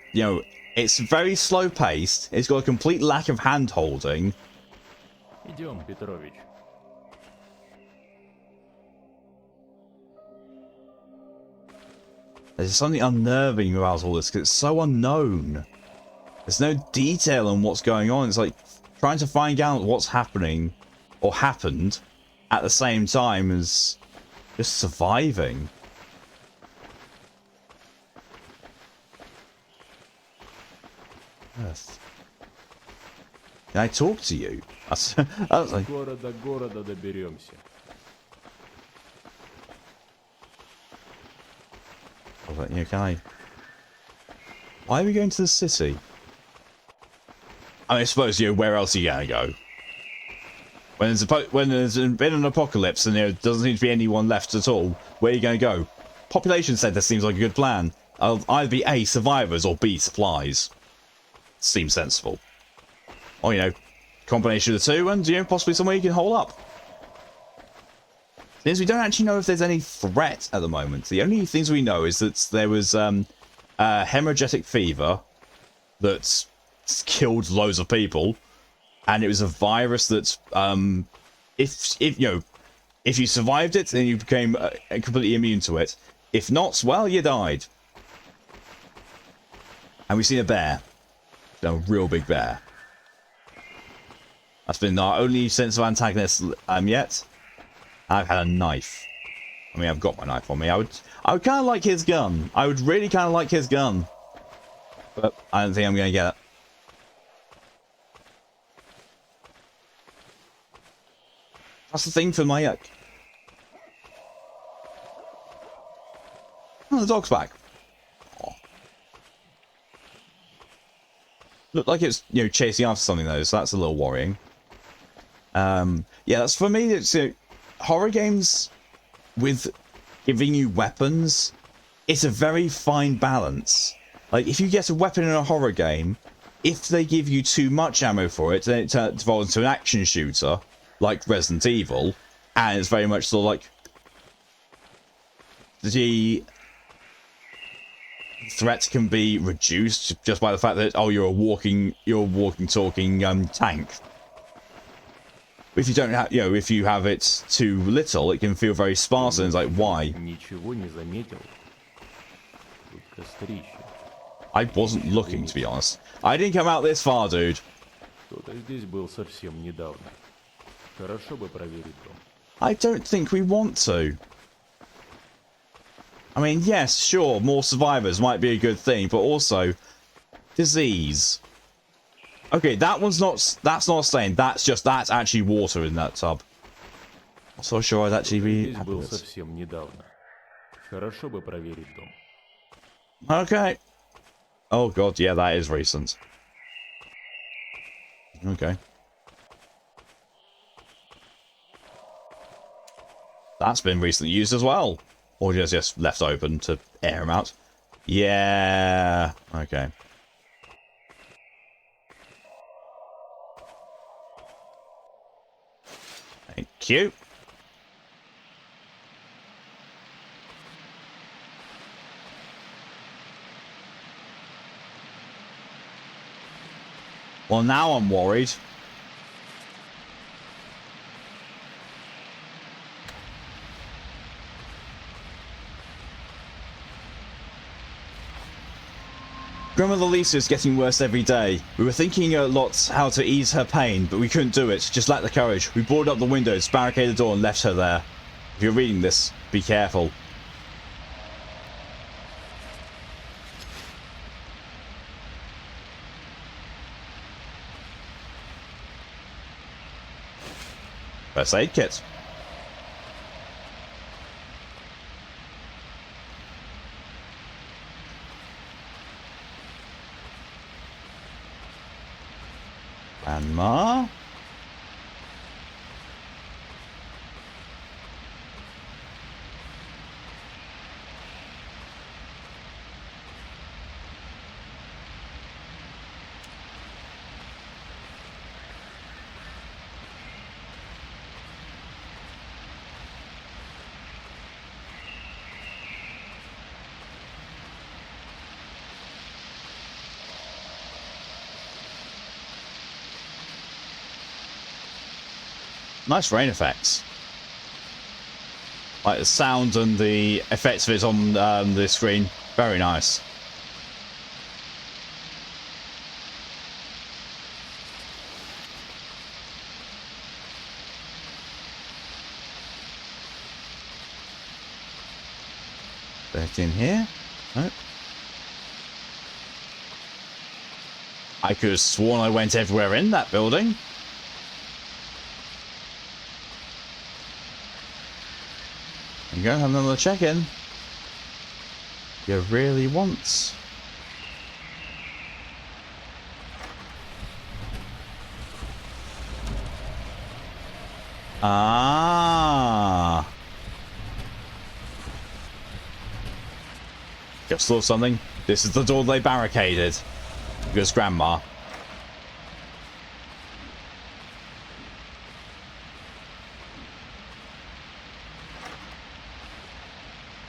it's very slow paced. It's got a complete lack of hand holding. Идем, Петрович. There's something unnerving about all this because it's so unknown. There's no detail on what's going on. It's like trying to find out what's happening or happened at the same time as just surviving. Earth. Can I talk to you? That's like... Скоро до города доберемся. Can I... Why are we going to the city? I suppose, where else are you gonna go? When there's been an apocalypse and there doesn't seem to be anyone left at all, where are you gonna go? Population center seems like a good plan. I'll either be A, survivors, or B, supplies. Seems sensible. Or, combination of the two, and, possibly somewhere you can hole up. Since we don't actually know if there's any threat at the moment. The only things we know is that there was hemorrhagic fever that's killed loads of people, and it was a virus that if you survived it, then you became completely immune to it. If not, well, you died. And we've seen a bear, a real big bear. That's been our only sense of antagonist yet. I've had a knife. I mean, I've got my knife on me. I would kind of like his gun. I would really kind of like his gun, but I don't think I'm going to get it. That's the thing for my... Oh, the dog's back. Oh. Looked like it's, chasing after something though, so that's a little worrying. Yeah, that's for me, it's... horror games with giving you weapons, it's a very fine balance. Like, if you get a weapon in a horror game, if they give you too much ammo for it, then it devolves into an action shooter, like Resident Evil, and it's very much sort of like the threat can be reduced just by the fact that, oh, you're a walking, talking tank. If you don't have, if you have it too little, it can feel very sparse, and it's like, why? Ничего не заметил. Тут кострище. I wasn't looking, to be honest. I didn't come out this far, dude. Кто-то здесь был совсем недавно. Хорошо бы проверить дом. I don't think we want to. I mean, yes, sure, more survivors might be a good thing, but also disease. Okay, that's not a stain. That's actually water in that tub. I'm so sure I'd actually be Здесь happy был with this. совсем недавно. Хорошо бы проверить дом. Okay. Oh god, yeah, that is recent. Okay. That's been recently used as well. Or just left open to air them out. Yeah. Okay. Thank you. Well, now I'm worried. Grandmother Lisa is getting worse every day. We were thinking a lot how to ease her pain, but we couldn't do it. Just lacked the courage. We boarded up the windows, barricaded the door, and left her there. If you're reading this, be careful. first aid kit. Grandma? Nice rain effects. Like the sound and the effects of it on the screen. Very nice. Back in here? Nope. I could have sworn I went everywhere in that building. There you go, have another check-in. You really want. Ah. Just saw something. This is the door they barricaded. Because Grandma.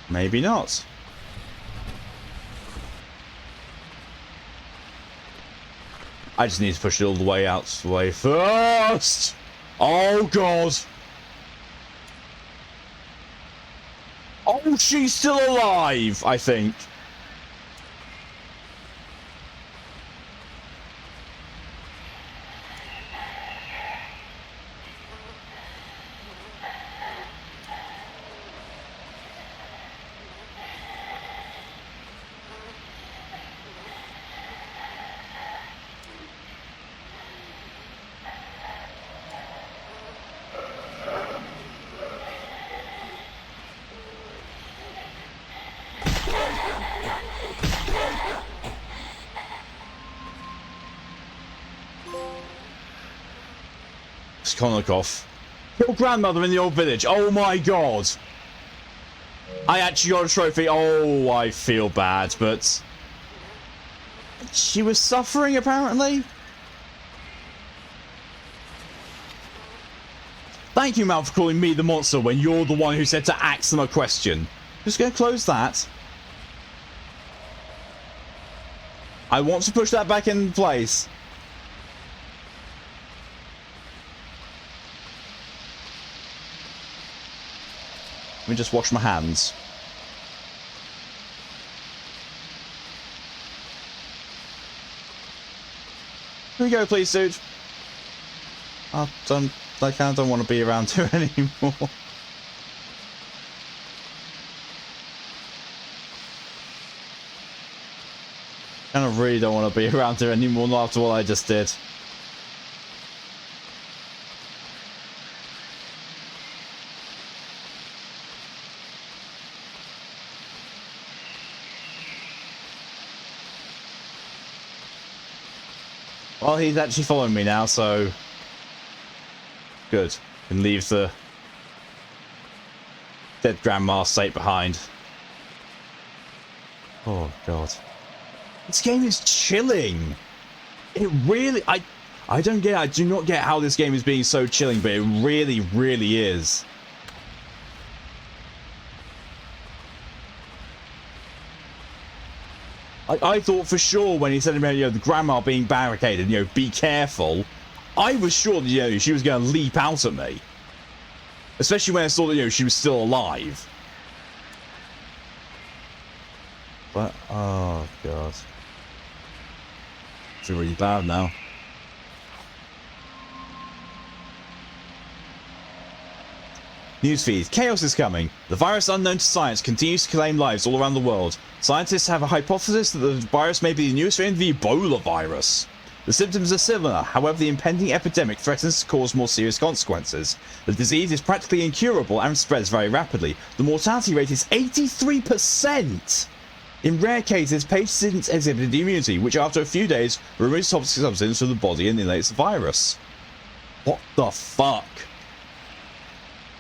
Maybe not. I just need to push it all the way out the way first. Oh god. Oh, she's still alive, I think. Konikoff. Your grandmother in the old village. Oh my god. I actually got a trophy. Oh, I feel bad, but she was suffering apparently. Thank you, Malk, for calling me the monster when you're the one who said to ask them a question. Just gonna close that. I want to push that back in place. Let me just wash my hands. Here we go, please, dude. I kind of don't want to be around here anymore. Kind of really don't want to be around here anymore, not after what I just did. Well, he's actually following me now, so good. Can leave the dead grandma safe behind. Oh god, this game is chilling. It really, I don't get. I do not get how this game is being so chilling, but it really, really is. I thought for sure when he said about, the grandma being barricaded, be careful. I was sure that, she was going to leap out at me. Especially when I saw that, she was still alive. But, oh, God. It's really bad now. Newsfeed. Chaos is coming. The virus unknown to science continues to claim lives all around the world. Scientists have a hypothesis that the virus may be the newest strain of the Ebola virus. The symptoms are similar, however the impending epidemic threatens to cause more serious consequences. The disease is practically incurable and spreads very rapidly. The mortality rate is 83%! In rare cases, patients exhibit immunity, which after a few days removes toxic substance from the body and inhalates the virus. What the fuck?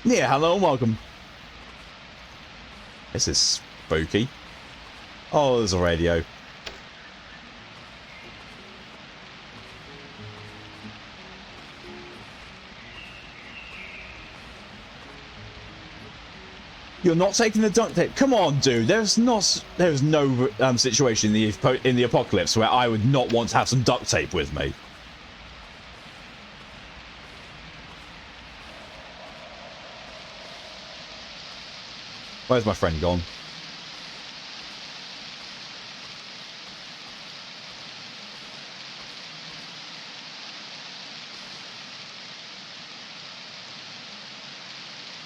Yeah, hello and welcome. This is spooky. Oh, there's a radio. You're not taking the duct tape. Come on, dude. There's no situation in the apocalypse where I would not want to have some duct tape with me. Where's my friend gone?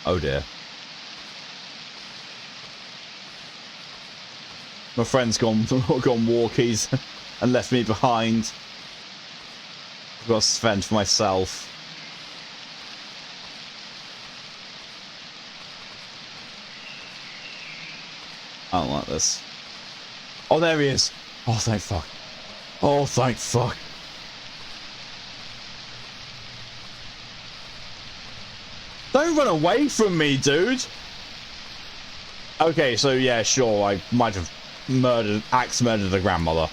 Oh dear. My friend's gone walkies and left me behind. I've got to fend for myself. I don't like this. Oh, there he is. Oh, thank fuck. Oh, thank fuck. Don't run away from me, dude. Okay, so yeah, sure, I might have axe murdered a grandmother.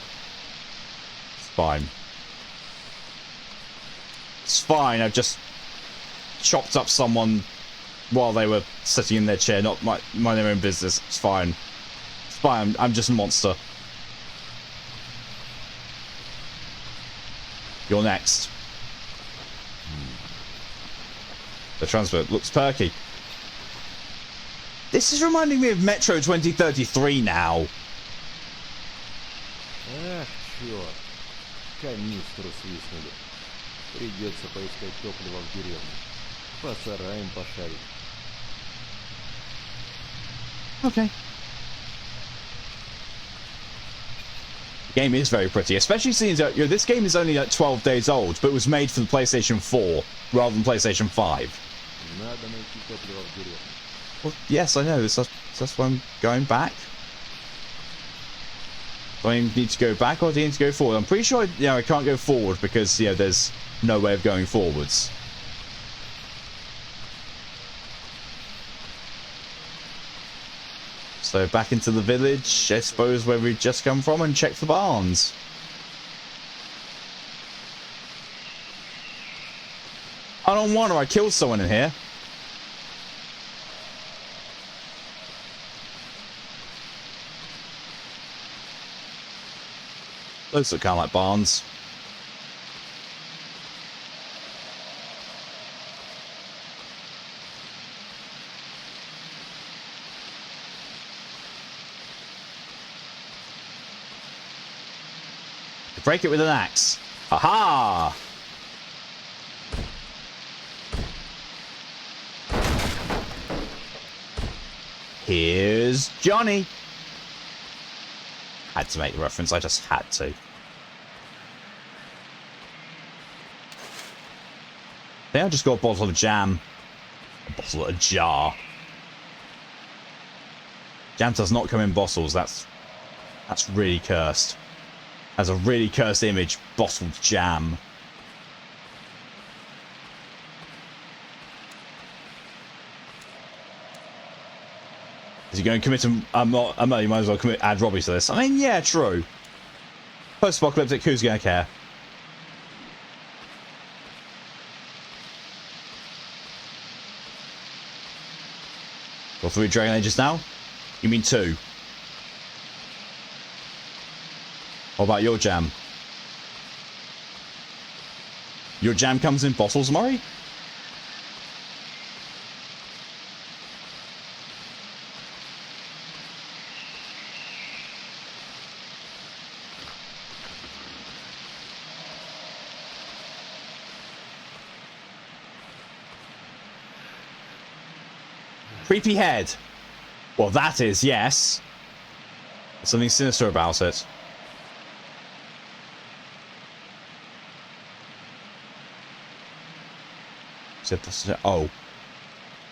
It's fine. It's fine, I've just chopped up someone while they were sitting in their chair, not my their own business. It's fine. It's fine, I'm just a monster. You're next. The transport looks perky. This is reminding me of Metro 2033 now. Ах, черт. Канистру свистнули. Придется поискать топливо в деревне. По сараям пошарить. Okay. The game is very pretty, especially since this game is only like 12 days old, but was made for the PlayStation 4 rather than PlayStation 5. Надо найти топливо в деревне. Well, yes, I know. That's why I'm going back. Do I need to go back or do I need to go forward? I'm pretty sure I can't go forward because there's no way of going forwards. So back into the village, I suppose, where we've just come from, and check the barns. I don't wonder I killed someone in here. Those look kind of like barns. Break it with an axe. Aha! Here's Johnny. Had to make the reference, I just had to. I think I just got a bottle of jam. A jar. Jam does not come in bottles, that's really cursed. Has a really cursed image, bottled jam. Is he going to commit you might as well add Robbie to this. I mean, yeah, true. Post-apocalyptic, who's going to care? Got 3 Dragon Ages now? You mean 2? What about your jam? Your jam comes in bottles, Murray? Creepy head. Well, that is, yes. There's something sinister about it. Oh.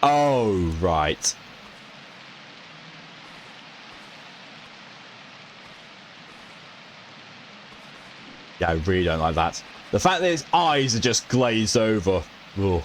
Oh, right. Yeah, I really don't like that. The fact that his eyes are just glazed over. Ugh.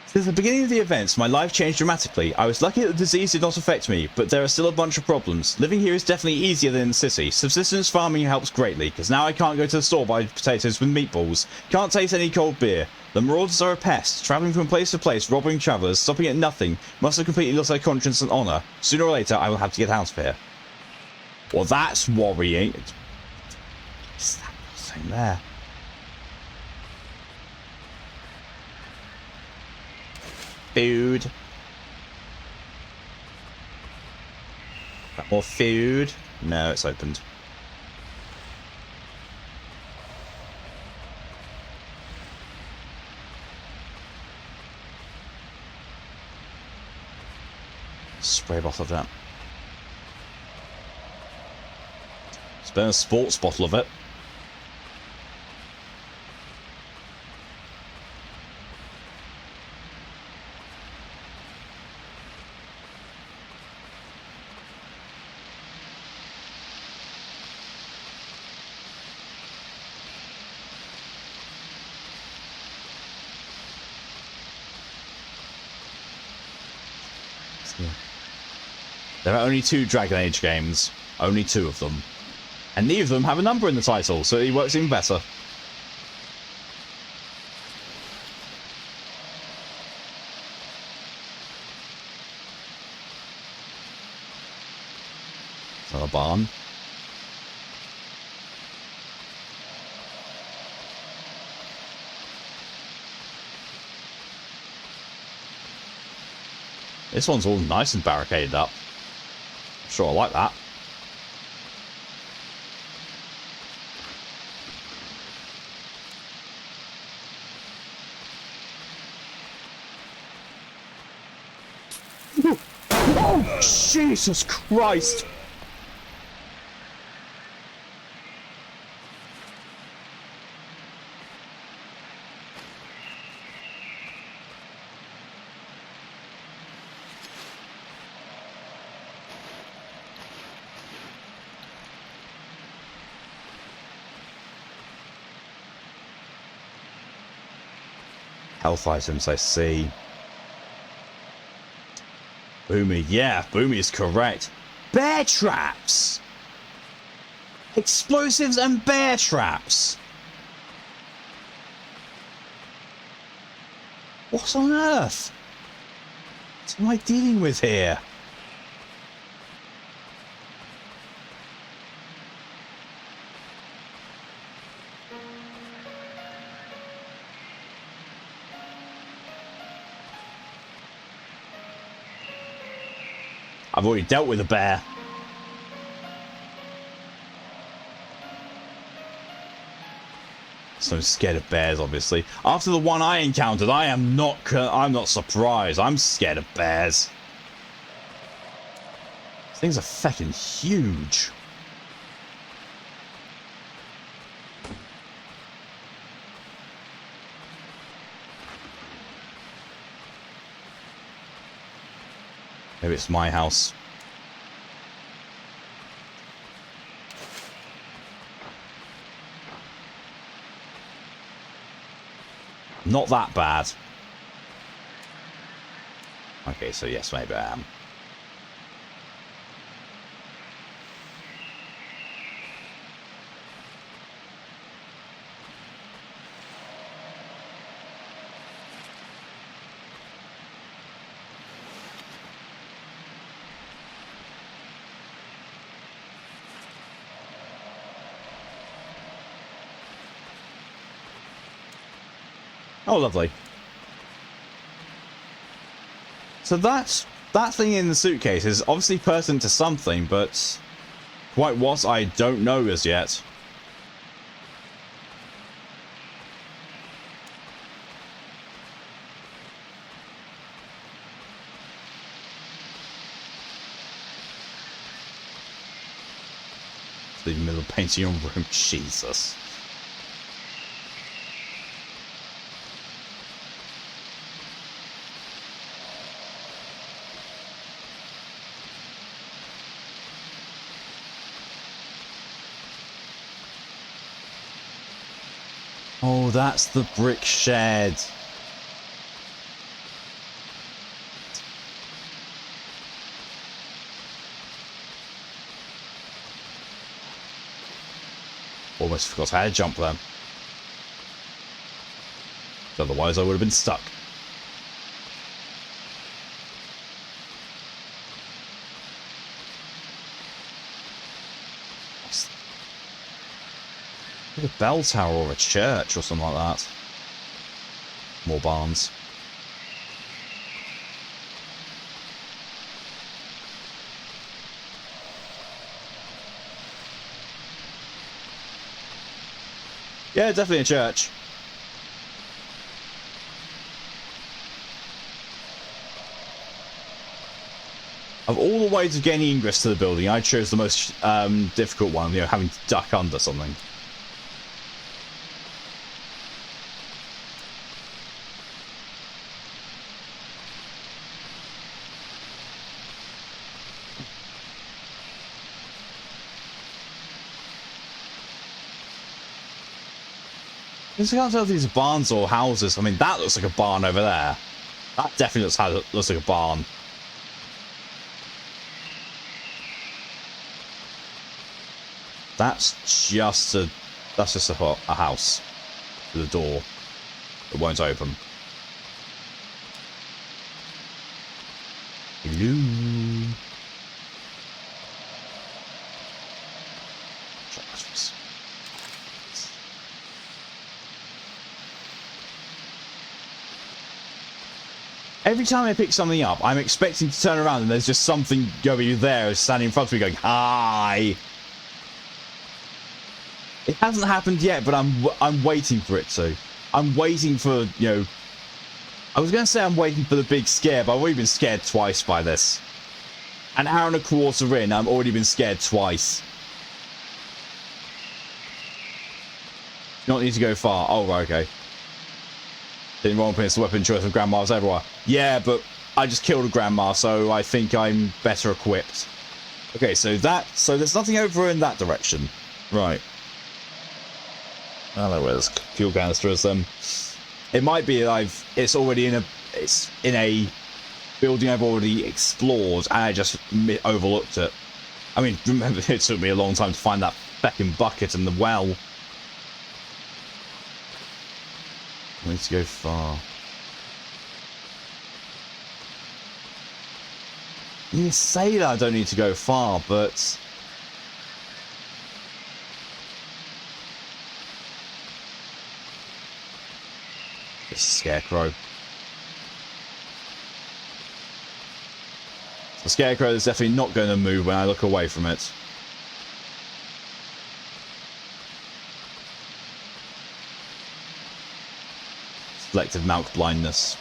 Since the beginning of the events, my life changed dramatically. I was lucky that the disease did not affect me, but there are still a bunch of problems. Living here is definitely easier than in the city. Subsistence farming helps greatly, because now I can't go to the store buy potatoes with meatballs. Can't taste any cold beer. The marauders are a pest, travelling from place to place, robbing travellers, stopping at nothing. Must have completely lost their conscience and honour. Sooner or later, I will have to get out of here. Well, that's worrying. Is that nothing there? Food. Got more food? No, it's opened. Spray bottle of that. Spare a sports bottle of it. There are only 2 Dragon Age games. Only 2 of them. And neither of them have a number in the title, so it works even better. Another barn. This one's all nice and barricaded up. Sure, I like that. Oh, Jesus Christ! Health items, I see. Boomy, yeah, Boomy is correct. Bear traps! Explosives and bear traps! What on earth? What am I dealing with here? I've already dealt with a bear. So I'm scared of bears, obviously. After the one I encountered, I'm not surprised. I'm scared of bears. These things are fucking huge. Maybe it's my house. Not that bad. Okay, so yes, maybe I am. Oh, lovely. So that's that thing in the suitcase is obviously pertinent to something, but quite what, I don't know as yet. The middle painting your room, Jesus. Oh, that's the brick shed. Almost forgot I had a jump there. Otherwise I would have been stuck. Like a bell tower or a church or something like that. More barns. Yeah, definitely a church. Of all the ways of gaining ingress to the building, I chose the most difficult one, you know, having to duck under something. I can't tell if these are barns or houses. I mean, that looks like a barn over there. That definitely looks like a barn. That's just a house with a door that won't open. Hello. Every time I pick something up, I'm expecting to turn around and there's just something going there, standing in front of me going, hi. It hasn't happened yet, but I'm waiting for it to. I'm waiting for, you know... I was going to say I'm waiting for the big scare, but I've already been scared twice by this. An hour and a quarter in, I've already been scared twice. You don't need to go far. Oh, right, okay. Didn't wrong against the weapon choice of grandmas everywhere. Yeah, but I just killed a grandma, so I think I'm better equipped. Okay, so there's nothing over in that direction. Right. I don't know where this fuel canister is then. It might be it's in a building I've already explored and I just overlooked it. I mean, remember, it took me a long time to find that feckin' bucket in the well. I need to go far. You say that I don't need to go far, but... It's a scarecrow. The scarecrow is definitely not going to move when I look away from it. Selective Malk blindness.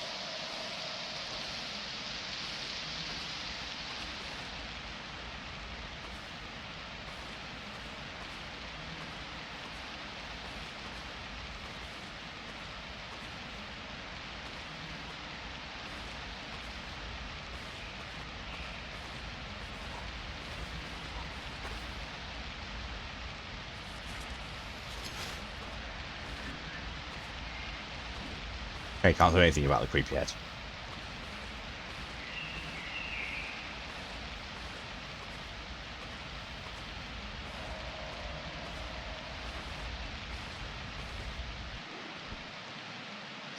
Okay, can't do anything about the creep yet.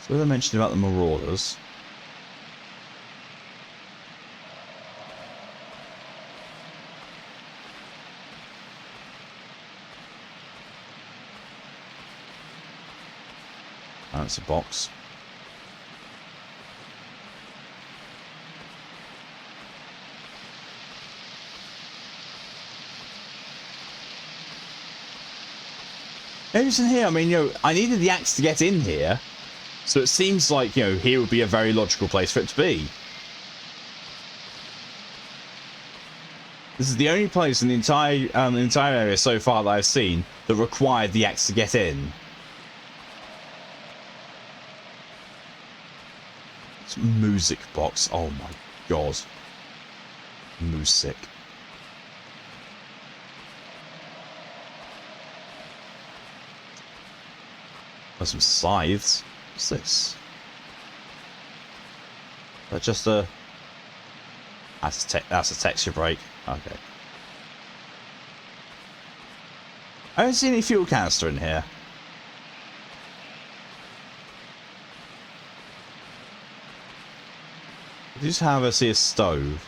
So they mentioned about the marauders. That's a box. Everything here, I mean, I needed the axe to get in here. So it seems like, here would be a very logical place for it to be. This is the only place in the entire area so far that I've seen that required the axe to get in. It's music box. Oh my god. Music. There's some scythes. What's this? That's just a... That's a texture break. Okay. I don't see any fuel canister in here. I just have a see a stove.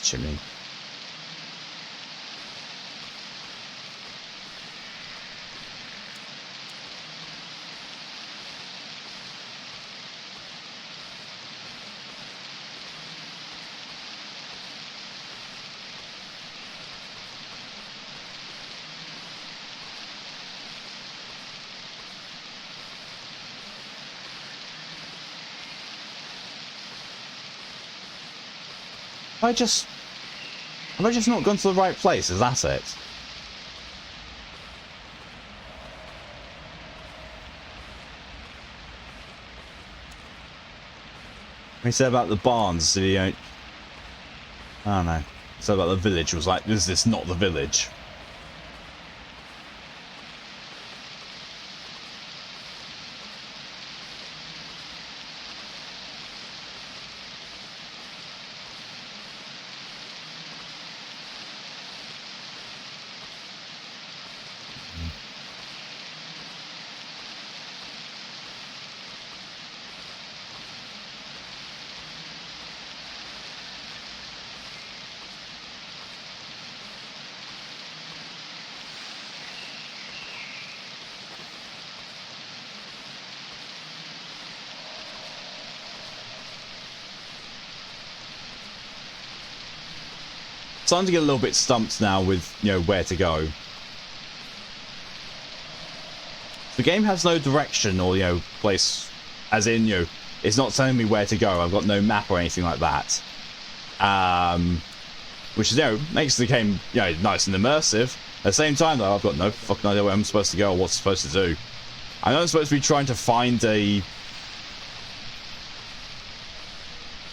Chimney. Have I just not gone to the right place? Is that it? He said about the barns, so you don't... I don't know. He said about the village, was like, is this not the village? Starting to get a little bit stumped now with, where to go. The game has no direction or, place, as in, it's not telling me where to go. I've got no map or anything like that. Which is, makes the game, nice and immersive. At the same time, though, I've got no fucking idea where I'm supposed to go or what's supposed to do. I know I'm supposed to be trying to find a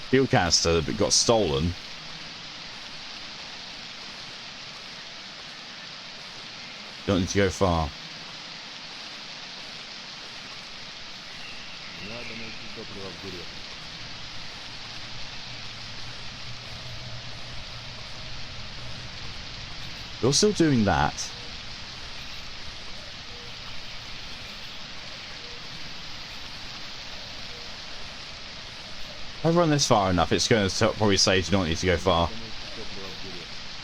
fuel canister that got stolen. Don't need to go far. You're still doing that. If I run this far enough, it's going to probably say you don't need to go far.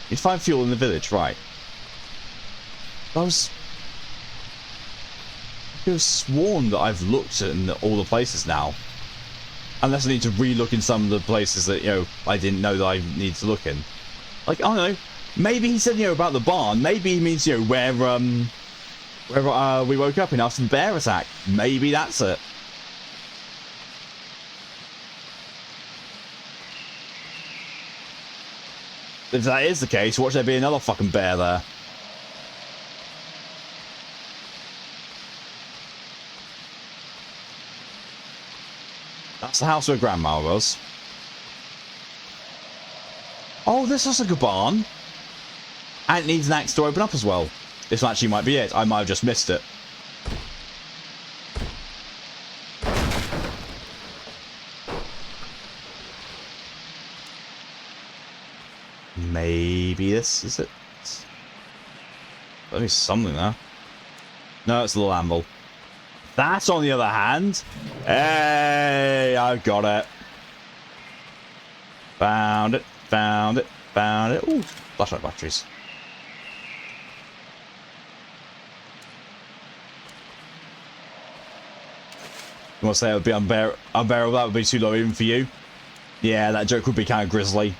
You find fuel in the village, right? I could have sworn that I've looked at all the places now. Unless I need to re-look in some of the places that, I didn't know that I need to look in. Like, I don't know. Maybe he said, about the barn. Maybe he means, where we woke up after the bear attack. Maybe that's it. If that is the case, watch there be another fucking bear there. That's the house where Grandma was. Oh, this looks like a barn. And it needs an axe to open up as well. This actually might be it. I might have just missed it. Maybe this is it. Let me something there. No, it's a little anvil. That, on the other hand, Hey, I got it. Found it, found it, found it. Ooh, flashlight batteries. You want to say it would be unbearable? That would be too low even for you? Yeah, that joke would be kind of grisly.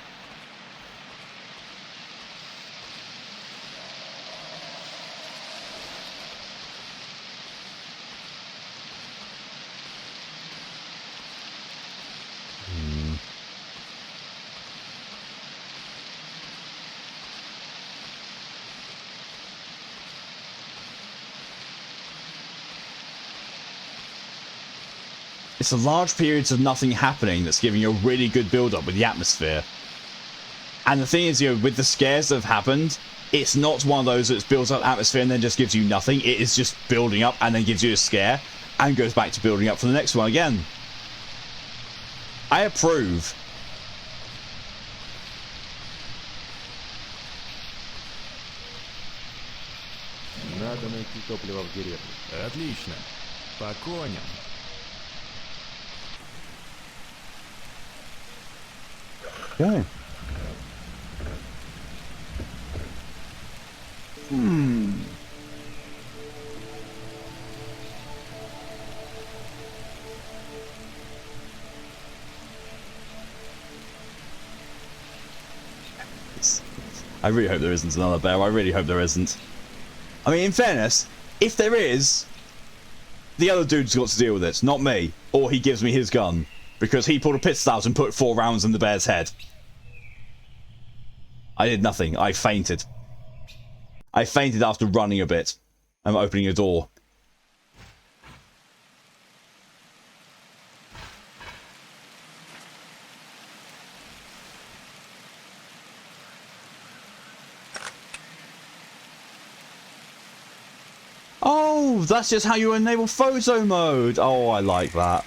It's the large periods of nothing happening that's giving you a really good build-up with the atmosphere. And the thing is, you know, with the scares that have happened, it's not one of those that's builds up atmosphere and then just gives you nothing. It is just building up and then gives you a scare and goes back to building up for the next one again. I approve. Надо найти топливо в деревне. Отлично. По коням. Okay. I really hope there isn't another bear. I really hope there isn't. I mean, in fairness, if there is, the other dude's got to deal with it, not me. Or he gives me his gun. Because he pulled a pistol out and put 4 rounds in the bear's head. I did nothing. I fainted. I fainted after running a bit. I'm opening a door. Oh, that's just how you enable photo mode. Oh, I like that.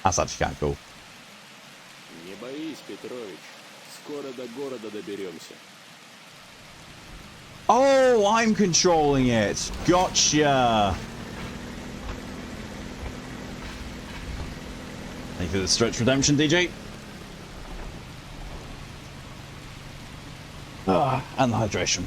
That's actually kind of cool. Не боись, Петрович. Скоро до города доберемся. Oh, I'm controlling it. Gotcha. Thank you for the stretch redemption, DJ. And the hydration.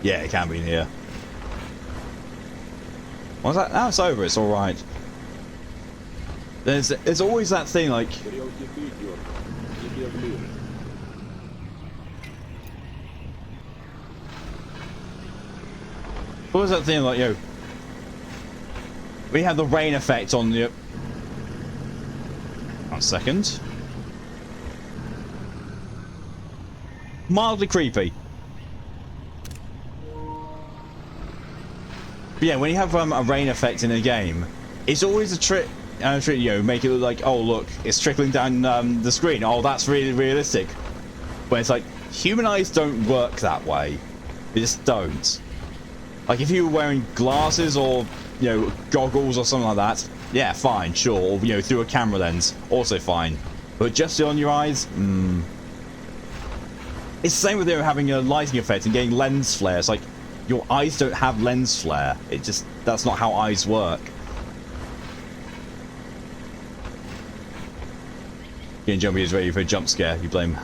Yeah, it can be in here. What's that? Now it's over. It's all right. There's always that thing like. Стрелки ты дёрг. Тебе ближе. What was that thing like? You know, we have the rain effect on the. 1 second. Mildly creepy. But yeah, when you have a rain effect in a game, it's always a trick. You know, make it look like, oh look, it's trickling down the screen. Oh, that's really realistic. But it's like human eyes don't work that way. They just don't. Like if you were wearing glasses or goggles or something like that, yeah, fine, sure. Or through a camera lens, also fine. But just on your eyes, It's the same with having a lighting effect and getting lens flare. It's like your eyes don't have lens flare. That's not how eyes work. Getting Jumpy is ready for a jump scare. You blame.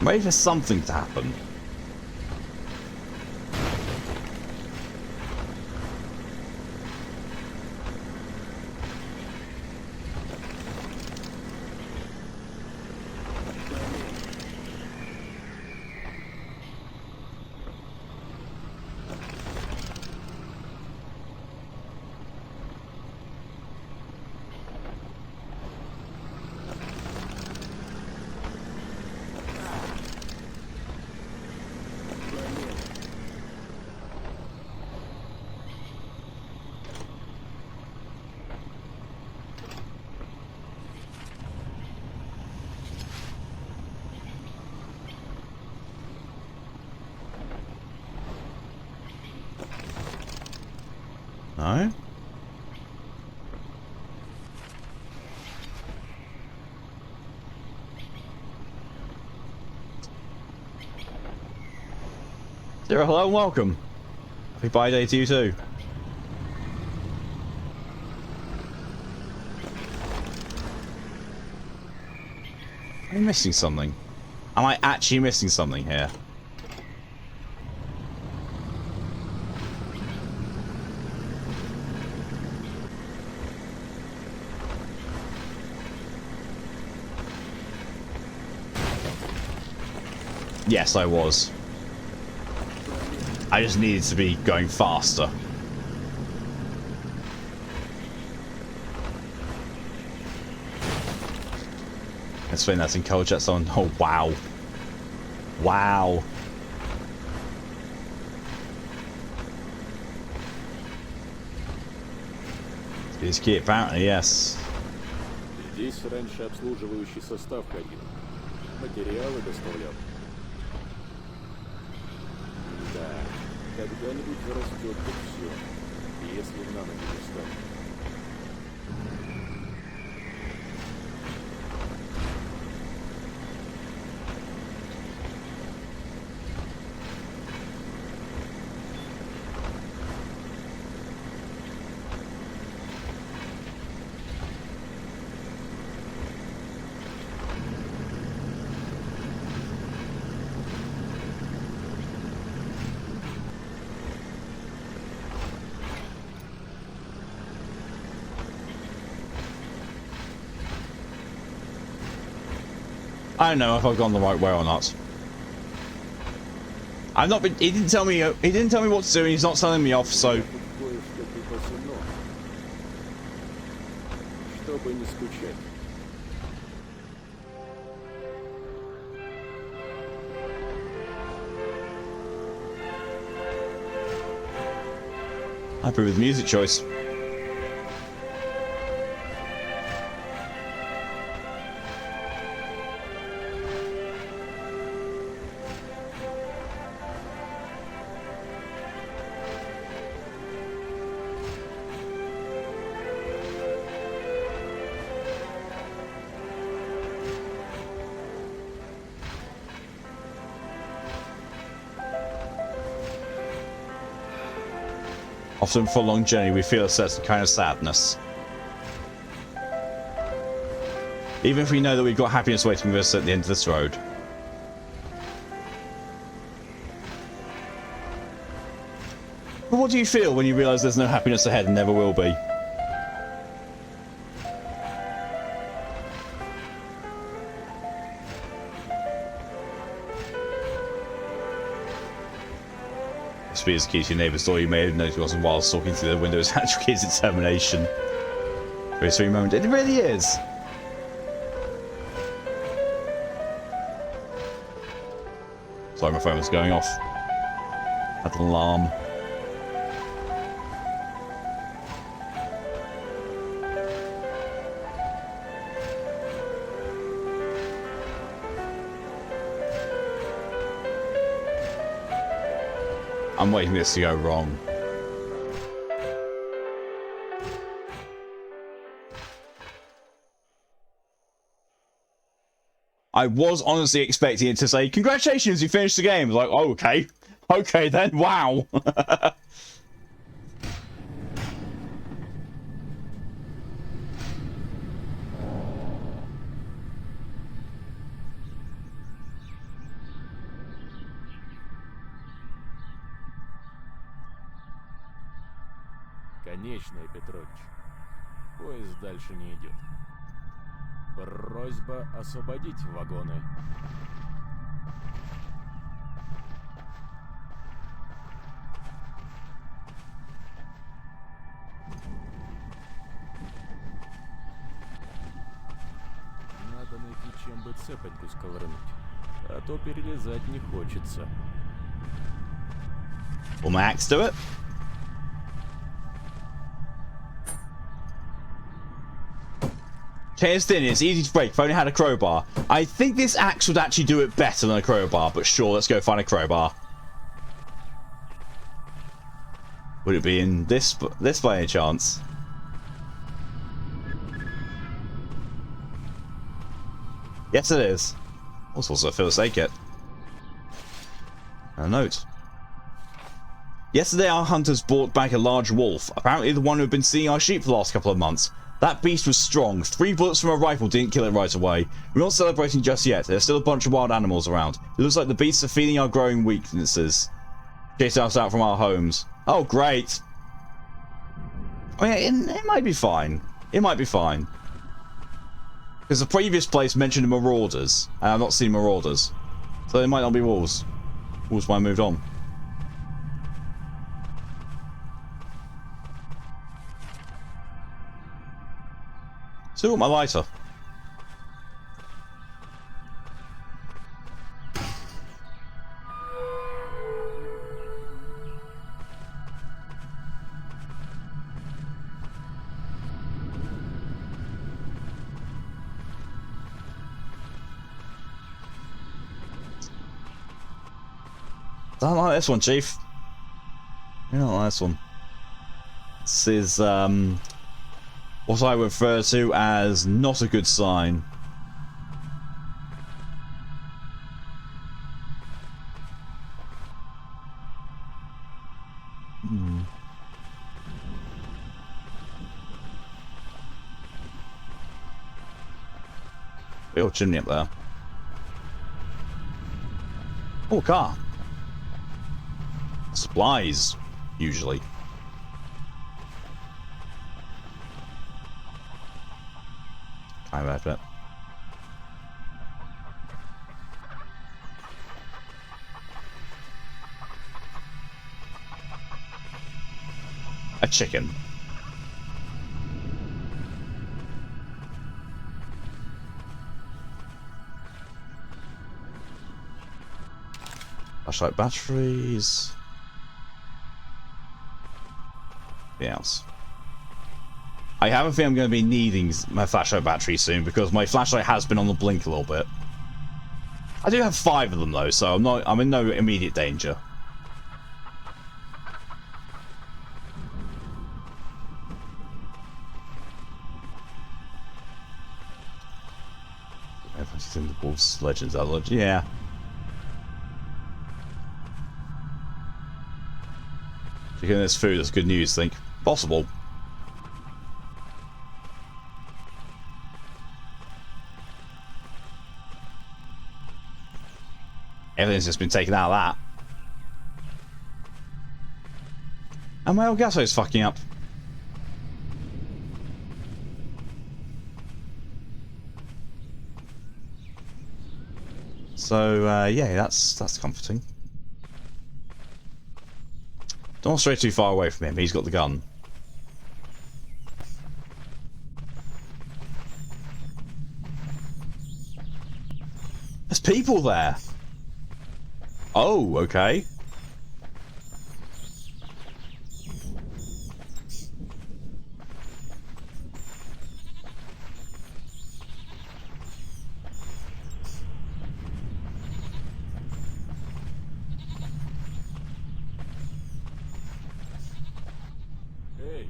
I'm ready for something to happen. No? Zero, hello and welcome. Happy bye day to you too. Am I missing something? Am I actually missing something here? Yes, I was. I just needed to be going faster. Let's spin that in cold jets on. Oh, wow. Wow. Speed's key, apparently, yes. Здесь раньше обслуживающий состав ходил. Материалы доставлял. Да, когда-нибудь зарастет тут все, если на ноги не встать. I don't know if I've gone the right way or not. I've not been. He didn't tell me. He didn't tell me what to do, and he's not telling me off. So. Чтобы не скучать. Happy with music choice. Often for a long journey, we feel a certain kind of sadness. Even if we know that we've got happiness waiting for us at the end of this road. But what do you feel when you realise there's no happiness ahead and never will be? Speed is key to your neighbour's door. You may have noticed it wasn't while stalking through the window. It's actually key to determination. Very sweet moment. It really is. Sorry, my phone was going off. Had an alarm. I'm waiting for this to go wrong. I was honestly expecting it to say, "Congratulations, you finished the game." I was like, oh, okay. Okay then, wow. Конечная, Петрович. Поезд дальше не идет. Просьба освободить вагоны. Надо найти, чем бы цепоньку сковырнуть, а то перелезать не хочется. Will my axe do it? Okay, it's thin, it's easy to break if I only had a crowbar. I think this axe would actually do it better than a crowbar, but sure, let's go find a crowbar. Would it be in this by any chance? Yes, it is. Also, a first aid kit. A note. Yesterday, our hunters brought back a large wolf. Apparently, the one who had been seeing our sheep for the last couple of months. That beast was strong. 3 bullets from a rifle didn't kill it right away. We're not celebrating just yet. There's still a bunch of wild animals around. It looks like the beasts are feeding our growing weaknesses. Chasing us out from our homes. Oh, great. I mean, it might be fine. It might be fine. Because the previous place mentioned marauders, and I've not seen marauders. So they might not be wolves. Wolves might have moved on. So, got my lighter. Don't like this one, Chief. You don't like this one. This is, what I refer to as not a good sign. Real chimney up there. Oh, car. Supplies, usually. Kind of it. A chicken. Flashlight batteries. Else. I have a feeling I'm going to be needing my flashlight battery soon because my flashlight has been on the blink a little bit. I do have 5 of them though, so I'm in no immediate danger. Everyone's in the Wolves Legends Outlook, yeah. Chicken this food, that's good news, think. Possible. Everything's just been taken out of that. And my old gas is fucking up. So, yeah, that's comforting. Don't stray too far away from him, he's got the gun. There's people there! Oh, okay. Эй!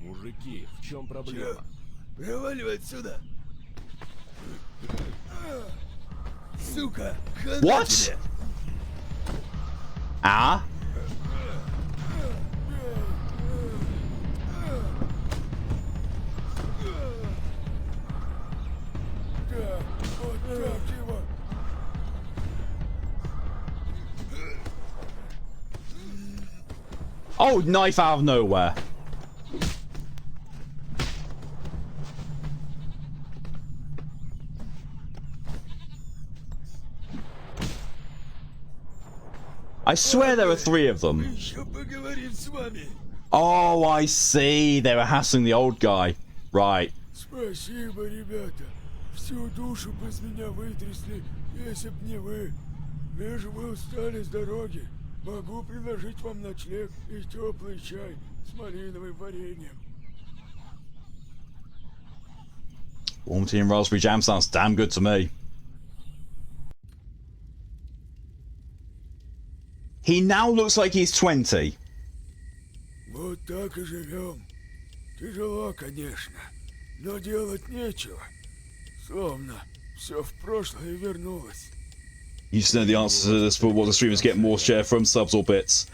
Мужики, в чем проблема? Проваливай отсюда! Сука! What? Ah? Oh, knife out of nowhere. I swear there were 3 of them. Oh, I see. They were hassling the old guy. Right. Спасибо, ребята. Всю душу бы из меня вытрясли, если б не вы. Вижу, вы устали с дороги. Могу предложить вам ночлег и теплый чай с малиновым вареньем. Warm tea and raspberry jam sounds damn good to me. He now looks like he's 20. Вот так и живем. Тяжело, конечно, но делать нечего. Словно все в прошлое вернулось. You just know the answer to this, but what the streamers get more share from subs or bits.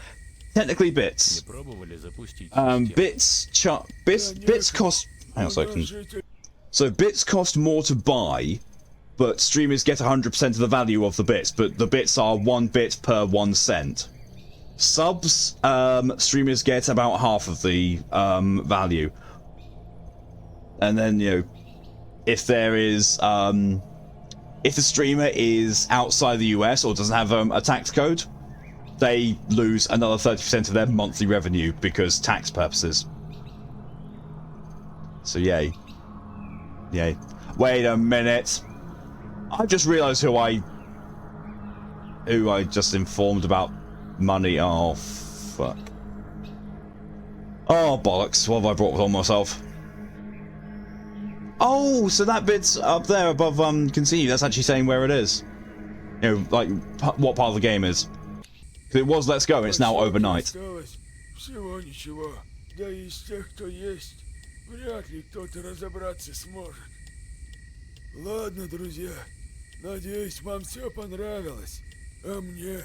Technically bits. Не пробовали запустить Bits cost. Hang on a second. So bits cost more to buy, but streamers get 100% of the value of the bits. But the bits are 1 bit per 1 cent. Subs, streamers get about half of the value. And then, you know, if there is if the streamer is outside the US or doesn't have a tax code, they lose another 30% of their monthly revenue because tax purposes. So yay. Yay. Wait a minute. I just realised who I just informed about money. Oh, fuck. Oh, bollocks. What have I brought on myself? Oh, so that bit's up there above continue. That's actually saying where it is. You know, like what part of the game is. Because it was let's go and it's now overnight. Всего ничего. Да и из тех, кто есть, вряд ли кто-то разобраться сможет. Ладно, друзья. Надеюсь, вам все понравилось. А мне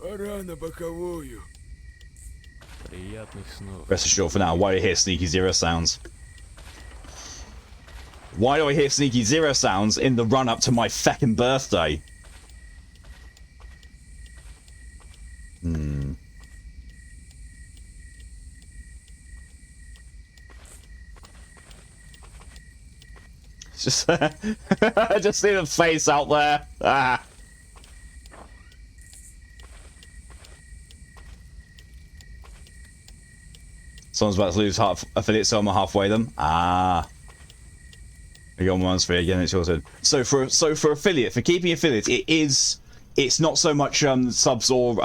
пора на боковую. Приятных снов. Rest assured for now, why do I hear sneaky zero sounds? Why do I hear sneaky zero sounds in the run-up to my feckin' birthday? It's just, I just see the face out there. Ah. Someone's about to lose half affiliate, so I'm halfway them. Ah. We got one sphere again. It's your turn. So for affiliate, for keeping affiliate, it's not so much subs or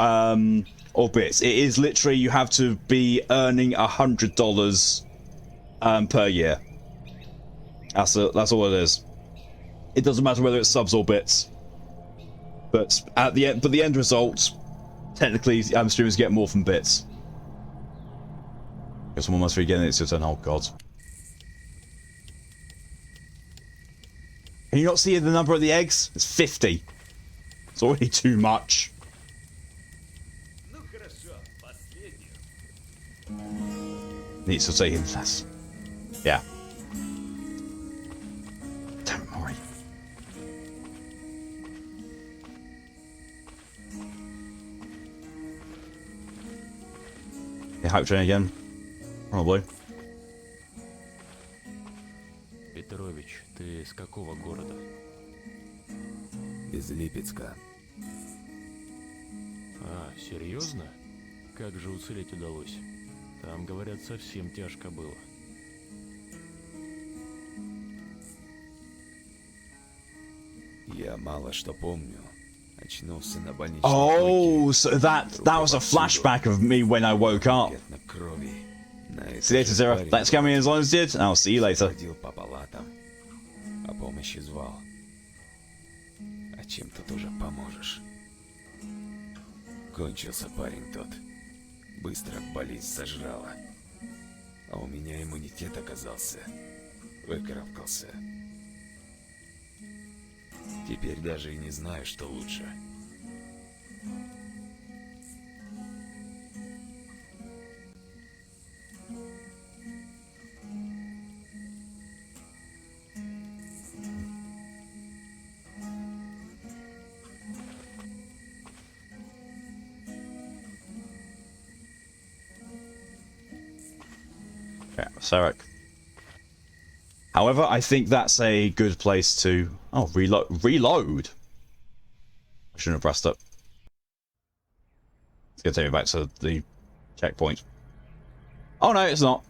bits. It is literally you have to be earning $100 per year. That's all it is. It doesn't matter whether it's subs or bits. But at the end result, technically, streamers get more from bits. Guess one more sphere again. It's your turn. Oh god. Can you not see the number of the eggs? It's 50. It's already too much. Needs to take in less. Yeah. Don't worry. Yeah, hype train again. Probably. Петрович, ты с какого города? Из Липецка. А, серьезно? Как же уцелеть удалось? Там, говорят, совсем тяжко было. Я мало что помню. Очнулся на больничной Oh, койке. so that was a flashback of me when I woke up. Пятна крови. На See you later, Zero. Thanks for coming in as long as you did, and I'll see you later. Ходил по палатам, о помощи звал. А чем тут уже поможешь? Кончился парень тот. Быстро болезнь сожрала. А у меня иммунитет оказался. Выкарабкался. Теперь даже и не знаю, что лучше. Yeah, Sarek. However, I think that's a good place to... Oh, reload! I shouldn't have pressed it. It's going to take me back to the checkpoint. Oh no, it's not.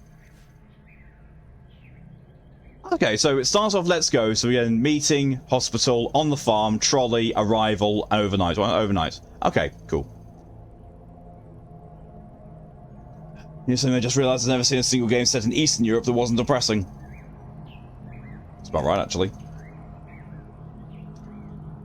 Okay, so it starts off, let's go. So again, meeting, hospital, on the farm, trolley, arrival, overnight. Well, overnight. Okay, cool. You know, I just realised I've never seen a single game set in Eastern Europe that wasn't depressing. That's about right, actually.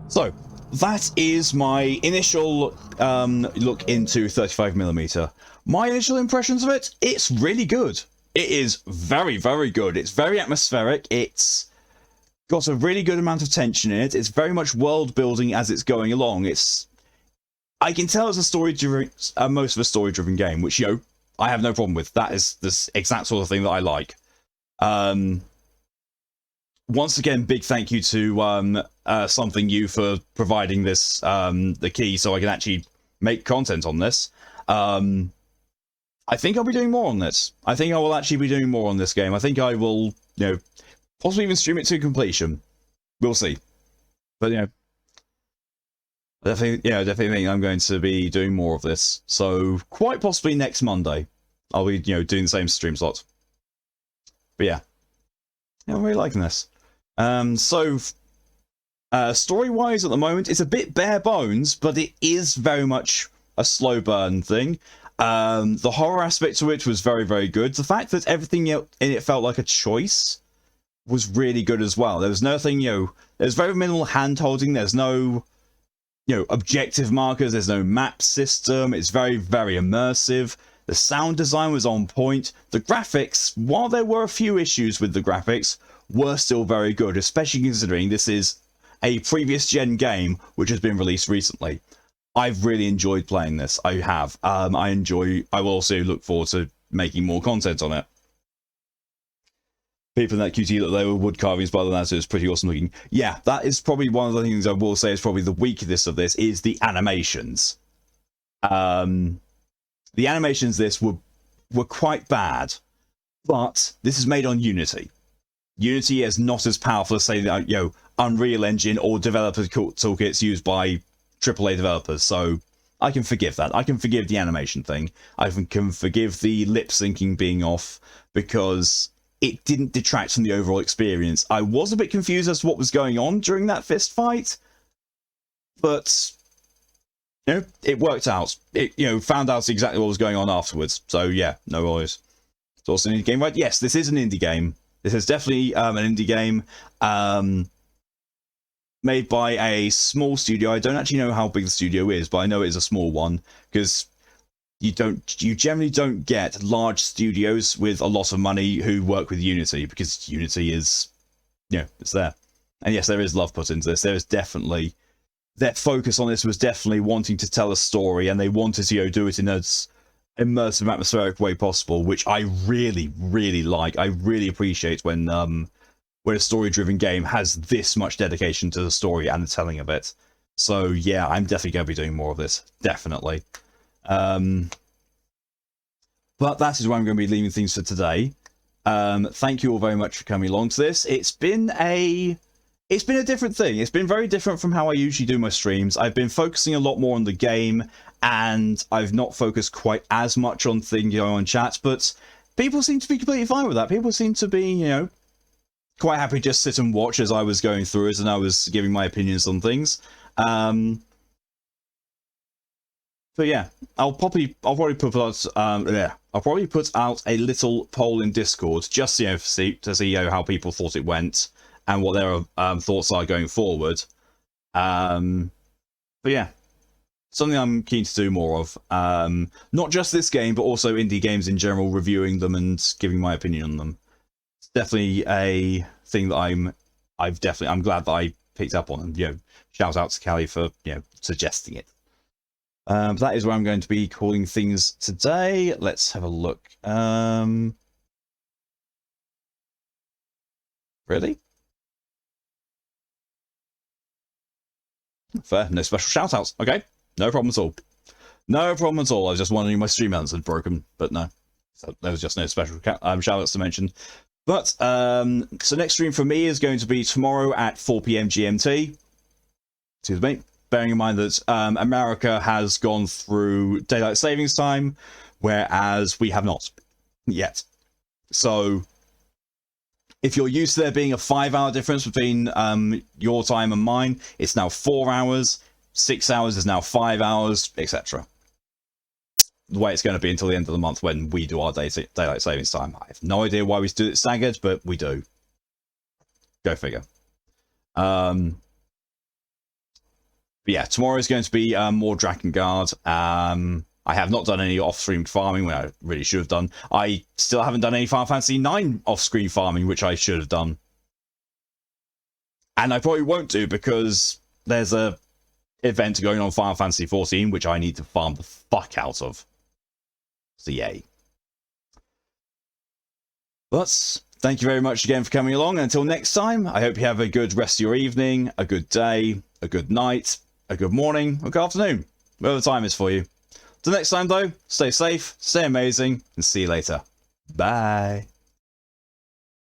So, that is my initial look into 35mm. My initial impressions of it, it's really good. It is very, very good. It's very atmospheric. It's got a really good amount of tension in it. It's very much world building as it's going along. I can tell it's a story-driven, most of a story-driven game, which, I have no problem with. That is the exact sort of thing that I like. Once again, big thank you to Something You for providing this, the key, so I can actually make content on this. I think I'll be doing more on this. I think I will actually be doing more on this game. I think I will, possibly even stream it to completion. We'll see. But, definitely think I'm going to be doing more of this. So, quite possibly next Monday, I'll be, doing the same stream slot. But yeah. I'm really liking this. Story-wise at the moment, it's a bit bare bones, but it is very much a slow burn thing. The horror aspect to it was very, very good. The fact that everything in it felt like a choice was really good as well. There was nothing, there's very minimal hand-holding. There's no, objective markers. There's no map system. It's very, very immersive. The sound design was on point. The graphics, while there were a few issues with the graphics, were still very good, especially considering this is a previous gen game which has been released recently. I've really enjoyed playing this. I have. I will also look forward to making more content on it. People in that QT that they were wood carvings by the lads, it's pretty awesome looking. Yeah, that is probably one of the things I will say is probably the weakness of this is the animations. The animations this were quite bad, but this is made on Unity. Unity is not as powerful as, say, Unreal Engine or developer toolkits used by AAA developers, so I can forgive that. I can forgive the animation thing. I can forgive the lip syncing being off, because it didn't detract from the overall experience. I was a bit confused as to what was going on during that fist fight, but it worked out. It found out exactly what was going on afterwards. So yeah, no worries. It's also an indie game, right? Yes, this is an indie game. This is definitely an indie game. Made by a small studio. I don't actually know how big the studio is, but I know it is a small one, because you generally don't get large studios with a lot of money who work with Unity, because Unity is, it's there. And yes, there is love put into this. There is definitely, their focus on this was definitely wanting to tell a story, and they wanted to do it in as immersive, atmospheric way possible, which I really, really like. I really appreciate when a story-driven game has this much dedication to the story and the telling of it. So yeah, I'm definitely going to be doing more of this. Definitely. But that is where I'm going to be leaving things for today. Thank you all very much for coming along to this. It's been a different thing. It's been very different from how I usually do my streams. I've been focusing a lot more on the game, and I've not focused quite as much on things going on chat, but people seem to be completely fine with that. People seem to be, quite happy to just sit and watch as I was going through it and I was giving my opinions on things. But yeah, I'll probably put out a little poll in Discord just to see how people thought it went and what their thoughts are going forward. But yeah, something I'm keen to do more of. Not just this game, but also indie games in general, reviewing them and giving my opinion on them. It's definitely a thing that I'm glad that I picked up on, and shout out to Callie for suggesting it. That is where I'm going to be calling things today. Let's have a look. Really? Fair. No special shout outs. Okay. No problem at all. No problem at all. I was just wondering if my stream balance had broken, but no. So there was just no special shout outs to mention. But, so next stream for me is going to be tomorrow at 4 PM GMT. Excuse me. Bearing in mind that America has gone through daylight savings time, whereas we have not yet. So, if you're used to there being a 5-hour difference between your time and mine, it's now 4 hours. 6 hours is now 5 hours, etc. The way it's going to be until the end of the month when we do our daylight savings time. I have no idea why we do it staggered, but we do. Go figure. But But yeah, tomorrow is going to be more Drakengard. I have not done any off-stream farming, when I really should have done. I still haven't done any Final Fantasy IX off-screen farming, which I should have done. And I probably won't do, because there's a event going on Final Fantasy XIV, which I need to farm the fuck out of. So yay. But thank you very much again for coming along. Until next time, I hope you have a good rest of your evening, a good day, a good night, a good morning, a good afternoon, whatever the time is for you. Till next time though, stay safe, stay amazing, and see you later. Bye.